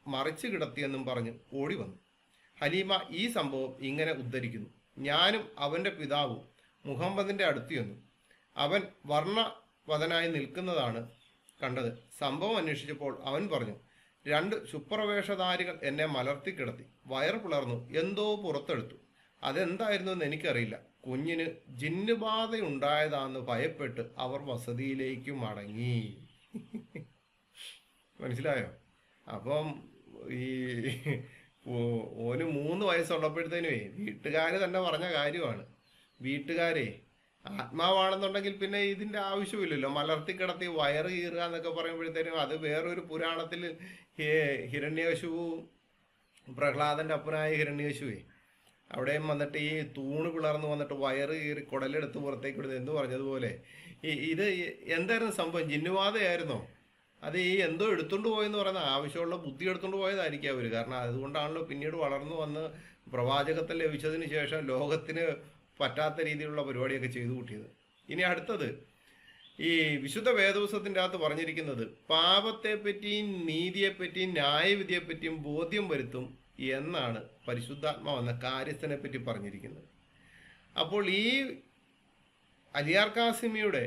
മറിച്ചു കിടത്തിയെന്നും പറഞ്ഞ് ഓടി വന്നു. ഹലീമ ഈ സംഭവം ഇങ്ങനെ ഉദ്ധരിക്കുന്നു: ഞാനും അവൻ്റെ പിതാവും മുഹമ്മദിൻ്റെ അടുത്ത് ചെന്നു. അവൻ വർണ്ണവദനായി നിൽക്കുന്നതാണ് കണ്ടത്. സംഭവം അന്വേഷിച്ചപ്പോൾ അവൻ പറഞ്ഞു, 2 ശുഭ്രവേഷധാരികൾ എന്നെ മലർത്തി കിടത്തി വയർ പിളർന്നു എന്തോ പുറത്തെടുത്തു. അതെന്തായിരുന്നു എന്ന് എനിക്കറിയില്ല. കുഞ്ഞിന് ജിന്നുബാധയുണ്ടായതാന്ന് ഭയപ്പെട്ട് അവർ വസതിയിലേക്ക് മടങ്ങി. മനസ്സിലായോ? അപ്പം ഈ ഓന് 3 വയസ്സുള്ളപ്പോഴത്തേനുവേ വീട്ടുകാർ തന്നെ പറഞ്ഞ കാര്യമാണ്. വീട്ടുകാരെ ആത്മാവാണെന്നുണ്ടെങ്കിൽ പിന്നെ ഇതിന്റെ ആവശ്യമില്ലല്ലോ. മലർത്തി കിടത്തി വയറ് കീറുക എന്നൊക്കെ പറയുമ്പോഴത്തേനും അത് വേറൊരു പുരാണത്തിൽ ഹിരണ്യകശിപു, പ്രഹ്ലാദന്റെ അപ്പനായ ഹിരണ്യകശിപുവേ അവിടെയും വന്നിട്ട് ഈ തൂണ് പിളർന്ന് വന്നിട്ട് വയറ് കീറി കുടലെടുത്ത് പുറത്തേക്ക് വിടുന്നത് എന്ന് പറഞ്ഞതുപോലെ ഇത് എന്തായിരുന്നു സംഭവം? ജിന്നുബാധയായിരുന്നോ? അത് ഈ എന്തോ എടുത്തുകൊണ്ട് പോയെന്ന് പറയുന്ന ആവശ്യമുള്ള ബുദ്ധി എടുത്തുകൊണ്ട് പോയതായിരിക്കും അവർ. കാരണം അതുകൊണ്ടാണല്ലോ പിന്നീട് വളർന്നു വന്ന് പ്രവാചകത്വം ലഭിച്ചതിന് ശേഷം ലോകത്തിന് പറ്റാത്ത രീതിയിലുള്ള പരിപാടിയൊക്കെ ചെയ്തു കൂട്ടിയത്. ഇനി അടുത്തത് ഈ വിശുദ്ധ വേദപുസ്തകത്തിന്റെ അകത്ത് പറഞ്ഞിരിക്കുന്നത് പാപത്തെപ്പറ്റിയും നീതിയെപ്പറ്റിയും ന്യായവിധിയെപ്പറ്റിയും ബോധ്യം വരുത്തും എന്നാണ് പരിശുദ്ധാത്മാവ് എന്ന കാര്യസ്ഥനെ പറ്റി പറഞ്ഞിരിക്കുന്നത്. അപ്പോൾ ഈ അലിയാർ കാസിമിയുടെ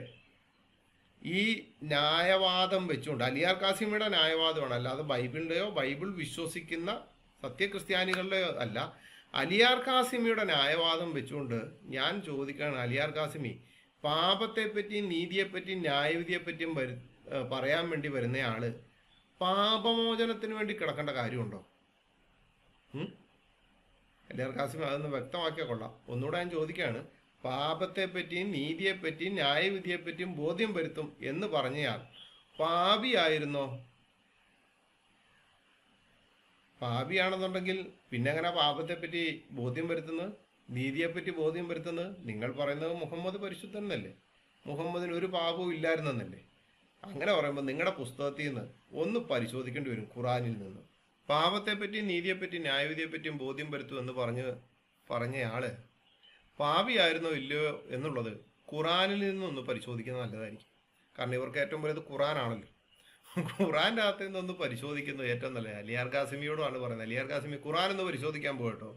ഈ ന്യായവാദം വെച്ചുകൊണ്ട്, അലിയാർ കാസിമിയുടെ ന്യായവാദമാണ്, അല്ലാതെ ബൈബിളിൻ്റെയോ ബൈബിൾ വിശ്വസിക്കുന്ന സത്യക്രിസ്ത്യാനികളുടെയോ അല്ല, അലിയാർ കാസിമിയുടെ ന്യായവാദം വെച്ചുകൊണ്ട് ഞാൻ ചോദിക്കുകയാണ്, അലിയാർ കാസിമി പാപത്തെപ്പറ്റിയും നീതിയെപ്പറ്റിയും ന്യായവിധിയെപ്പറ്റിയും പറയാൻ വേണ്ടി വരുന്നയാള് പാപമോചനത്തിന് വേണ്ടി കിടക്കേണ്ട കാര്യമുണ്ടോ? അലിയാർ കാസിമി അതൊന്ന് വ്യക്തമാക്കിയാൽ കൊള്ളാം. ഒന്നുകൂടെ ഞാൻ ചോദിക്കുകയാണ്, പാപത്തെപ്പറ്റിയും നീതിയെപ്പറ്റിയും ന്യായവിധിയെപ്പറ്റിയും ബോധ്യം വരുത്തും എന്ന് പറഞ്ഞയാൾ പാപിയായിരുന്നോ? പാപിയാണെന്നുണ്ടെങ്കിൽ പിന്നെ എങ്ങനെ പാപത്തെപ്പറ്റി ബോധ്യം വരുത്തുന്നത്, നീതിയെപ്പറ്റി ബോധ്യം വരുത്തുന്നത്? നിങ്ങൾ പറയുന്നത് മുഹമ്മദ് പരിശുദ്ധൻ എന്നല്ലേ, മുഹമ്മദിന് ഒരു പാപവും ഇല്ലായിരുന്നെന്നല്ലേ? അങ്ങനെ പറയുമ്പോൾ നിങ്ങളുടെ പുസ്തകത്തിൽ നിന്ന് ഒന്ന് പരിശോധിക്കേണ്ടി വരും, ഖുറാനിൽ നിന്ന്. പാപത്തെപ്പറ്റിയും നീതിയെപ്പറ്റിയും ന്യായവിധിയെപ്പറ്റിയും ബോധ്യം വരുത്തും എന്ന് പറഞ്ഞയാള് പാപിയായിരുന്നോ ഇല്ലയോ എന്നുള്ളത് ഖുറാനിൽ നിന്നൊന്ന് പരിശോധിക്കുന്നത് നല്ലതായിരിക്കും. കാരണം ഇവർക്ക് ഏറ്റവും വലുത് ഖുറാനാണല്ലോ. ഖുറാൻ്റെ അകത്ത് നിന്നൊന്ന് പരിശോധിക്കുന്നത് ഏറ്റവും നല്ലത്. അലിയാർ കാസിമിയോടുമാണ് പറയുന്നത്, അലിയാർ കാസിമി ഖുറാൻ ഒന്ന് പരിശോധിക്കാൻ പോകട്ടോ.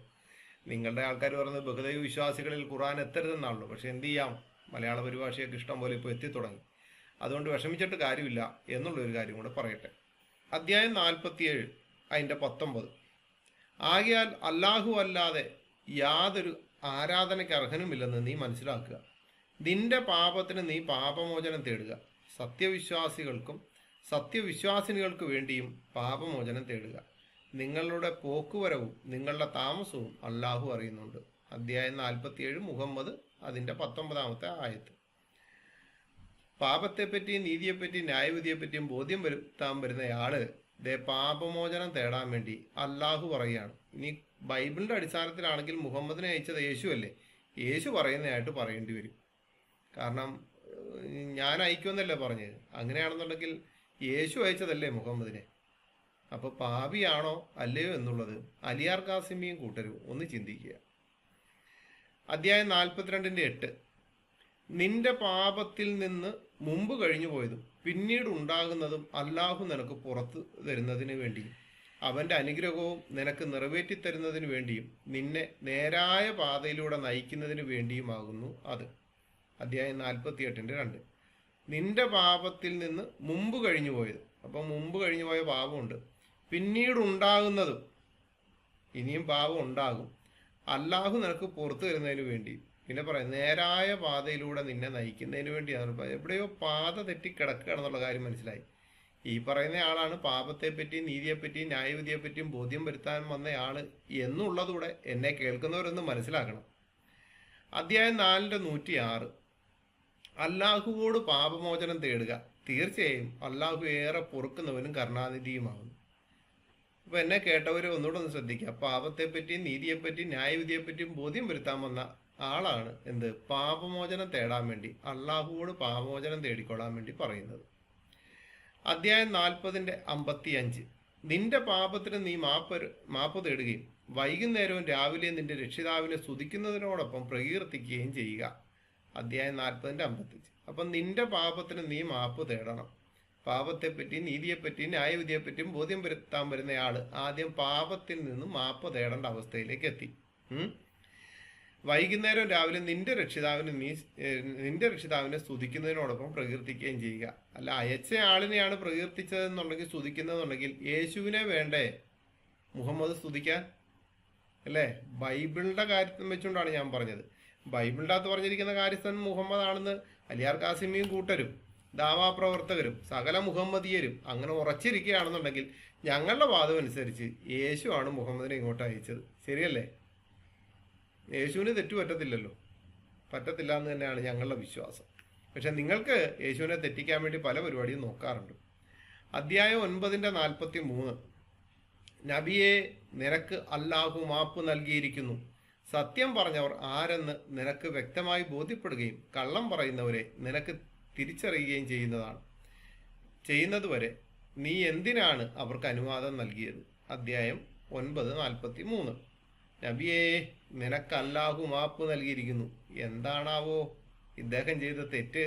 നിങ്ങളുടെ ആൾക്കാർ പറയുന്നത് ബഹുദൈവ വിശ്വാസികളിൽ ഖുറാൻ എത്തരുതെന്നാണല്ലോ. പക്ഷെ എന്ത് ചെയ്യാം, മലയാള പരിഭാഷയൊക്കെ ഇഷ്ടം പോലെ ഇപ്പോൾ എത്തിത്തുടങ്ങി. അതുകൊണ്ട് വിഷമിച്ചിട്ട് കാര്യമില്ല എന്നുള്ളൊരു കാര്യം കൂടെ പറയട്ടെ. അധ്യായം 47 അതിൻ്റെ 19. ആകയാൽ അല്ലാഹു അല്ലാതെ യാതൊരു ആരാധനയ്ക്ക് അർഹനുമില്ലെന്ന് നീ മനസ്സിലാക്കുക. നിന്റെ പാപത്തിന് നീ പാപമോചനം തേടുക. സത്യവിശ്വാസികൾക്കും സത്യവിശ്വാസിനികൾക്ക് വേണ്ടിയും പാപമോചനം തേടുക. നിങ്ങളുടെ പോക്കുവരവും നിങ്ങളുടെ താമസവും അല്ലാഹു അറിയുന്നുണ്ട്. അധ്യായം 47 മുഹമ്മദ് അതിൻ്റെ 19-ാമത്തെ ആയത്ത്. പാപത്തെപ്പറ്റിയും നീതിയെപ്പറ്റിയും ന്യായവിധിയെപ്പറ്റിയും ബോധ്യം വരുത്താൻ വരുന്നയാള് പാപമോചനം തേടാൻ വേണ്ടി അല്ലാഹു പറയുകയാണ്. ഇനി ബൈബിളിന്റെ അടിസ്ഥാനത്തിലാണെങ്കിൽ മുഹമ്മദിനെ അയച്ചത് യേശു അല്ലേ, യേശു പറയുന്നതായിട്ട് പറയേണ്ടി വരും. കാരണം ഞാൻ അയക്കുമെന്നല്ലേ പറഞ്ഞത്. അങ്ങനെയാണെന്നുണ്ടെങ്കിൽ യേശു അയച്ചതല്ലേ മുഹമ്മദിനെ. അപ്പോൾ പാപിയാണോ അല്ലയോ എന്നുള്ളത് അലിയാർ കാസിമിയും കൂട്ടരും ഒന്ന് ചിന്തിക്കുക. അധ്യായം 42-8. നിന്റെ പാപത്തിൽ നിന്ന് മുമ്പ് കഴിഞ്ഞു പോയതും പിന്നീട് ഉണ്ടാകുന്നതും അല്ലാഹു നിനക്ക് പുറത്തു തരുന്നതിന് വേണ്ടിയും അവൻ്റെ അനുഗ്രഹവും നിനക്ക് നിറവേറ്റിത്തരുന്നതിന് വേണ്ടിയും നിന്നെ നേരായ പാതയിലൂടെ നയിക്കുന്നതിന് വേണ്ടിയുമാകുന്നു അത്. അധ്യായം 48-2. നിന്റെ പാപത്തിൽ നിന്ന് മുമ്പ് കഴിഞ്ഞു പോയത്, അപ്പം മുമ്പ് കഴിഞ്ഞു പോയ പാപമുണ്ട്, പിന്നീട് ഉണ്ടാകുന്നതും ഇനിയും പാപം ഉണ്ടാകും, അല്ലാഹു നിനക്ക് പുറത്തു തരുന്നതിന് വേണ്ടി. പിന്നെ പറയാം നേരായ പാതയിലൂടെ നിന്നെ നയിക്കുന്നതിന് വേണ്ടിയാണ്. എവിടെയോ പാത തെറ്റിക്കിടക്കുക എന്നുള്ള കാര്യം മനസ്സിലായി. ഈ പറയുന്ന ആളാണ് പാപത്തെപ്പറ്റിയും നീതിയെപ്പറ്റിയും ന്യായവിധിയെപ്പറ്റിയും ബോധ്യം വരുത്താൻ വന്നയാള് എന്നുള്ളതുകൂടെ എന്നെ കേൾക്കുന്നവരൊന്ന് മനസ്സിലാക്കണം. അധ്യായം 4-106. അല്ലാഹുവോട് പാപമോചനം തേടുക. തീർച്ചയായും അല്ലാഹു ഏറെ പൊറുക്കുന്നവനും കരുണാനിധിയുമാകുന്നു. അപ്പൊ എന്നെ കേട്ടവര് ഒന്നുകൂടെ ഒന്ന് ശ്രദ്ധിക്കുക. പാപത്തെപ്പറ്റിയും നീതിയെപ്പറ്റിയും ന്യായവിധിയെപ്പറ്റിയും ബോധ്യം വരുത്താൻ വന്ന ആളാണ് എന്ത് പാപമോചനം തേടാൻ വേണ്ടി അല്ലാഹുവോട് പാപമോചനം തേടിക്കൊള്ളാൻ വേണ്ടി പറയുന്നത്. അധ്യായം 40-55. നിന്റെ പാപത്തിന് നീ മാപ്പ് തേടുകയും വൈകുന്നേരവും രാവിലെയും നിന്റെ രക്ഷിതാവിനെ സ്തുതിക്കുന്നതിനോടൊപ്പം പ്രകീർത്തിക്കുകയും ചെയ്യുക. അധ്യായം 40-55. അപ്പം നിന്റെ പാപത്തിന് നീ മാപ്പ് തേടണം. പാപത്തെപ്പറ്റിയും നീതിയെപ്പറ്റിയും ന്യായവിധിയെപ്പറ്റിയും ബോധ്യം വരുത്താൻ വരുന്നയാള് ആദ്യം പാപത്തിൽ നിന്ന് മാപ്പ് തേടേണ്ട അവസ്ഥയിലേക്ക് എത്തി. വൈകുന്നേരം രാവിലെ നിന്റെ രക്ഷിതാവിനെ സ്തുതിക്കുന്നതിനോടൊപ്പം പ്രകീർത്തിക്കുകയും ചെയ്യുക. അല്ല അയച്ച ആളിനെയാണ് പ്രകീർത്തിച്ചതെന്നുണ്ടെങ്കിൽ സ്തുതിക്കുന്നതെന്നുണ്ടെങ്കിൽ യേശുവിനെ വേണ്ടേ മുഹമ്മദ് സ്തുതിക്കാൻ? അല്ലേ? ബൈബിളിന്റെ കാര്യത്തിൽ വെച്ചുകൊണ്ടാണ് ഞാൻ പറഞ്ഞത്. ബൈബിളിൻ്റെ അകത്ത് പറഞ്ഞിരിക്കുന്ന കാര്യസ്ഥൻ മുഹമ്മദ് ആണെന്ന് അലിയാർ കാസിമിയും കൂട്ടരും ദാവാപ്രവർത്തകരും സകല മുഹമ്മദീയരും അങ്ങനെ ഉറച്ചിരിക്കുകയാണെന്നുണ്ടെങ്കിൽ ഞങ്ങളുടെ വാദം അനുസരിച്ച് യേശു ആണ് മുഹമ്മദിനെ ഇങ്ങോട്ട് അയച്ചത്. ശരിയല്ലേ? യേശുവിന് തെറ്റു പറ്റത്തില്ലല്ലോ. പറ്റത്തില്ല എന്ന് തന്നെയാണ് ഞങ്ങളുടെ വിശ്വാസം. പക്ഷെ നിങ്ങൾക്ക് യേശുവിനെ തെറ്റിക്കാൻ വേണ്ടി പല പരിപാടിയും നോക്കാറുണ്ട്. അധ്യായം 9:43 നബിയെ, നിനക്ക് അല്ലാഹു മാപ്പ് നൽകിയിരിക്കുന്നു. സത്യം പറഞ്ഞവർ ആരെന്ന് നിനക്ക് വ്യക്തമായി ബോധ്യപ്പെടുകയും കള്ളം പറയുന്നവരെ നിനക്ക് തിരിച്ചറിയുകയും ചെയ്യുന്നതുവരെ നീ എന്തിനാണ് അവർക്ക് അനുവാദം നൽകിയത്? അധ്യായം 9:43 നബിയെ, നിനക്ക് അല്ലാഹു മാപ്പ് നൽകിയിരിക്കുന്നു. എന്താണാവോ ഇദ്ദേഹം ചെയ്ത തെറ്റ്?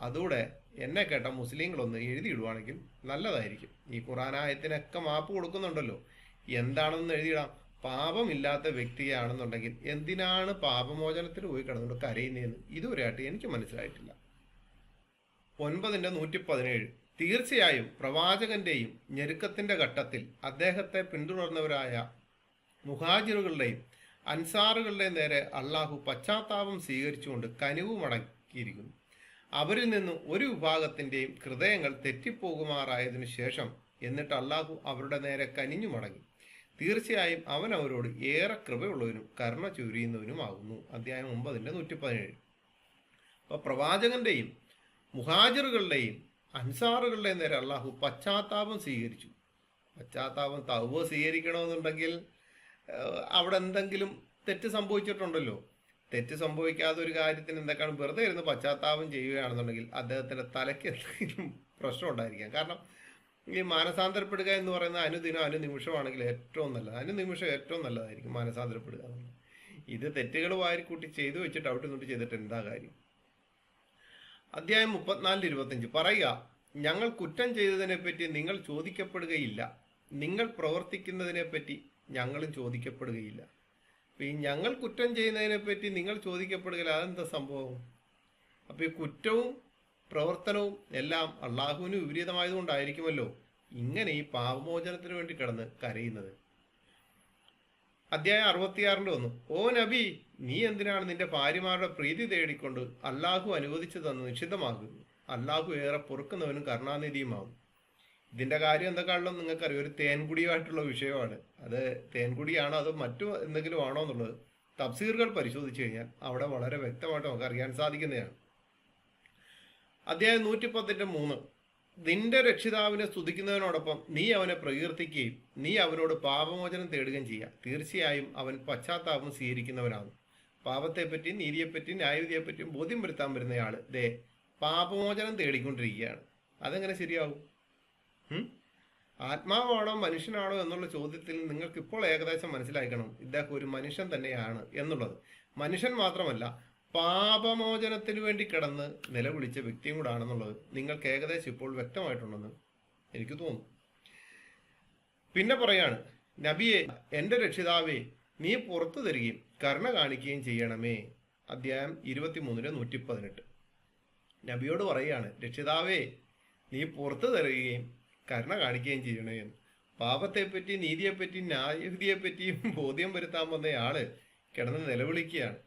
അതുകൂടെ എന്നെ കേട്ട മുസ്ലിങ്ങളൊന്ന് എഴുതിയിടുവാണെങ്കിൽ നല്ലതായിരിക്കും. ഈ ഖുറാനായത്തിനൊക്കെ മാപ്പ് കൊടുക്കുന്നുണ്ടല്ലോ, എന്താണെന്ന് എഴുതിയിടാം. പാപമില്ലാത്ത വ്യക്തിയാണെന്നുണ്ടെങ്കിൽ എന്തിനാണ് പാപമോചനത്തിന് പോയി കിടന്നുകൊണ്ട് കരയുന്നതെന്ന് ഇതുവരെയായിട്ട് എനിക്ക് മനസ്സിലായിട്ടില്ല. 9:117 തീർച്ചയായും പ്രവാചകന്റെയും ഞെരുക്കത്തിന്റെ ഘട്ടത്തിൽ അദ്ദേഹത്തെ പിന്തുടർന്നവരായ മുഹാജിറുകളുടെയും അൻസാറുകളുടെയും നേരെ അള്ളാഹു പശ്ചാത്താപം സ്വീകരിച്ചുകൊണ്ട് കനിവ് മടക്കിയിരിക്കുന്നു. അവരിൽ നിന്ന് ഒരു വിഭാഗത്തിൻ്റെയും ഹൃദയങ്ങൾ തെറ്റിപ്പോകുമാറായതിനു ശേഷം എന്നിട്ട് അള്ളാഹു അവരുടെ നേരെ കനിഞ്ഞു മടങ്ങി. തീർച്ചയായും അവൻ അവരോട് ഏറെ കൃപയുള്ളവനും കരുണ ചൊരിയുന്നവനുമാകുന്നു. അധ്യായം 9:117 അപ്പോൾ പ്രവാചകന്റെയും മുഹാജിറുകളുടെയും അൻസാറുകളുടെയും നേരെ അള്ളാഹു പശ്ചാത്താപം സ്വീകരിച്ചു. പശ്ചാത്താപം തൗബ സ്വീകരിക്കണമെന്നുണ്ടെങ്കിൽ അവിടെ എന്തെങ്കിലും തെറ്റ് സംഭവിച്ചിട്ടുണ്ടല്ലോ. തെറ്റ് സംഭവിക്കാത്ത ഒരു കാര്യത്തിന് എന്തൊക്കെയാണ് വെറുതെ ഇരുന്ന് പശ്ചാത്താപം ചെയ്യുകയാണെന്നുണ്ടെങ്കിൽ അദ്ദേഹത്തിൻ്റെ തലയ്ക്ക് എന്തെങ്കിലും പ്രശ്നം ഉണ്ടായിരിക്കാം. കാരണം ഈ മാനസാന്തരപ്പെടുക എന്ന് പറയുന്ന അനുദിനം അനുനിമിഷമാണെങ്കിൽ ഏറ്റവും നല്ലത്. അനുനിമിഷം ഏറ്റവും നല്ലതായിരിക്കും മാനസാന്തരപ്പെടുക എന്നുള്ളത്. ഇത് തെറ്റുകൾ വാരിക്കൂട്ടി ചെയ്തു വെച്ചിട്ട് അവിടെ നിന്നിട്ട് ചെയ്തിട്ട് എന്താ കാര്യം? അധ്യായം 34:25 പറയുക, ഞങ്ങൾ കുറ്റം ചെയ്തതിനെപ്പറ്റി നിങ്ങൾ ചോദിക്കപ്പെടുകയില്ല, നിങ്ങൾ പ്രവർത്തിക്കുന്നതിനെപ്പറ്റി ഞങ്ങളും ചോദിക്കപ്പെടുകയില്ല. അപ്പം ഈ ഞങ്ങൾ കുറ്റം ചെയ്യുന്നതിനെപ്പറ്റി നിങ്ങൾ ചോദിക്കപ്പെടുകയില്ല, അതെന്താ സംഭവം? അപ്പം ഈ കുറ്റവും പ്രവർത്തനവും എല്ലാം അള്ളാഹുവിന് വിപരീതമായതുകൊണ്ടായിരിക്കുമല്ലോ ഇങ്ങനെ ഈ പാപമോചനത്തിന് വേണ്ടി കിടന്ന് കരയുന്നത്. അധ്യായം 66:1 ഓ നബി, നീ എന്തിനാണ് നിന്റെ ഭാര്യമാരുടെ പ്രീതി തേടിക്കൊണ്ട് അള്ളാഹു അനുവദിച്ചു തന്ന് നിഷിദ്ധമാകുന്നു? അള്ളാഹു ഏറെ പൊറുക്കുന്നവനും കരുണാനിധിയുമാകും. ഇതിന്റെ കാര്യം എന്തൊക്കെയാണല്ലോ നിങ്ങൾക്കറിയാം. ഒരു തേൻകുടിയായിട്ടുള്ള വിഷയമാണ്. അത് തേൻകുടിയാണോ അതോ മറ്റു എന്തെങ്കിലും ആണോ എന്നുള്ളത് തഫ്സീറുകൾ പരിശോധിച്ചു കഴിഞ്ഞാൽ അവിടെ വളരെ വ്യക്തമായിട്ട് നമുക്ക് അറിയാൻ സാധിക്കുന്നതാണ്. അധ്യായം 110:3 നിന്റെ രക്ഷിതാവിനെ സ്തുതിക്കുന്നതിനോടൊപ്പം നീ അവനെ പ്രകീർത്തിക്കുകയും നീ അവനോട് പാപമോചനം തേടുകയും ചെയ്യുക. തീർച്ചയായും അവൻ പശ്ചാത്താപം സ്വീകരിക്കുന്നവനാകും. പാപത്തെപ്പറ്റി നീതിയെപ്പറ്റി ന്യായവിധിയെപ്പറ്റിയും ബോധ്യം വരുത്താൻ വരുന്നയാള് പാപമോചനം തേടിക്കൊണ്ടിരിക്കുകയാണ്. അതെങ്ങനെ ശരിയാവും? ആത്മാവാണോ മനുഷ്യനാണോ എന്നുള്ള ചോദ്യത്തിൽ നിങ്ങൾക്ക് ഇപ്പോൾ ഏകദേശം മനസ്സിലാക്കണം ഇദ്ദേഹം ഒരു മനുഷ്യൻ തന്നെയാണ് എന്നുള്ളത്. മനുഷ്യൻ മാത്രമല്ല, പാപമോചനത്തിന് വേണ്ടി കിടന്ന് നിലവിളിച്ച വ്യക്തിയും കൂടാണെന്നുള്ളത് നിങ്ങൾക്ക് ഏകദേശം ഇപ്പോൾ വ്യക്തമായിട്ടുണ്ടെന്ന് എനിക്ക് തോന്നുന്നു. പിന്നെ പറയാണ്, നബിയെ, എൻ്റെ രക്ഷിതാവേ, നീ പുറത്തു തരികയും കരുണ കാണിക്കുകയും ചെയ്യണമേ. അധ്യായം 23:118 നബിയോട് പറയുകയാണ്, രക്ഷിതാവേ, നീ പുറത്തു തരികയും കരുണ കാണിക്കുകയും ചെയ്യണേ എന്ന്. പാപത്തെപ്പറ്റി നീതിയെപ്പറ്റി ന്യായവിധിയെപ്പറ്റിയും ബോധ്യം വരുത്താൻ വന്നയാള് കിടന്ന് നിലവിളിക്കുകയാണ്.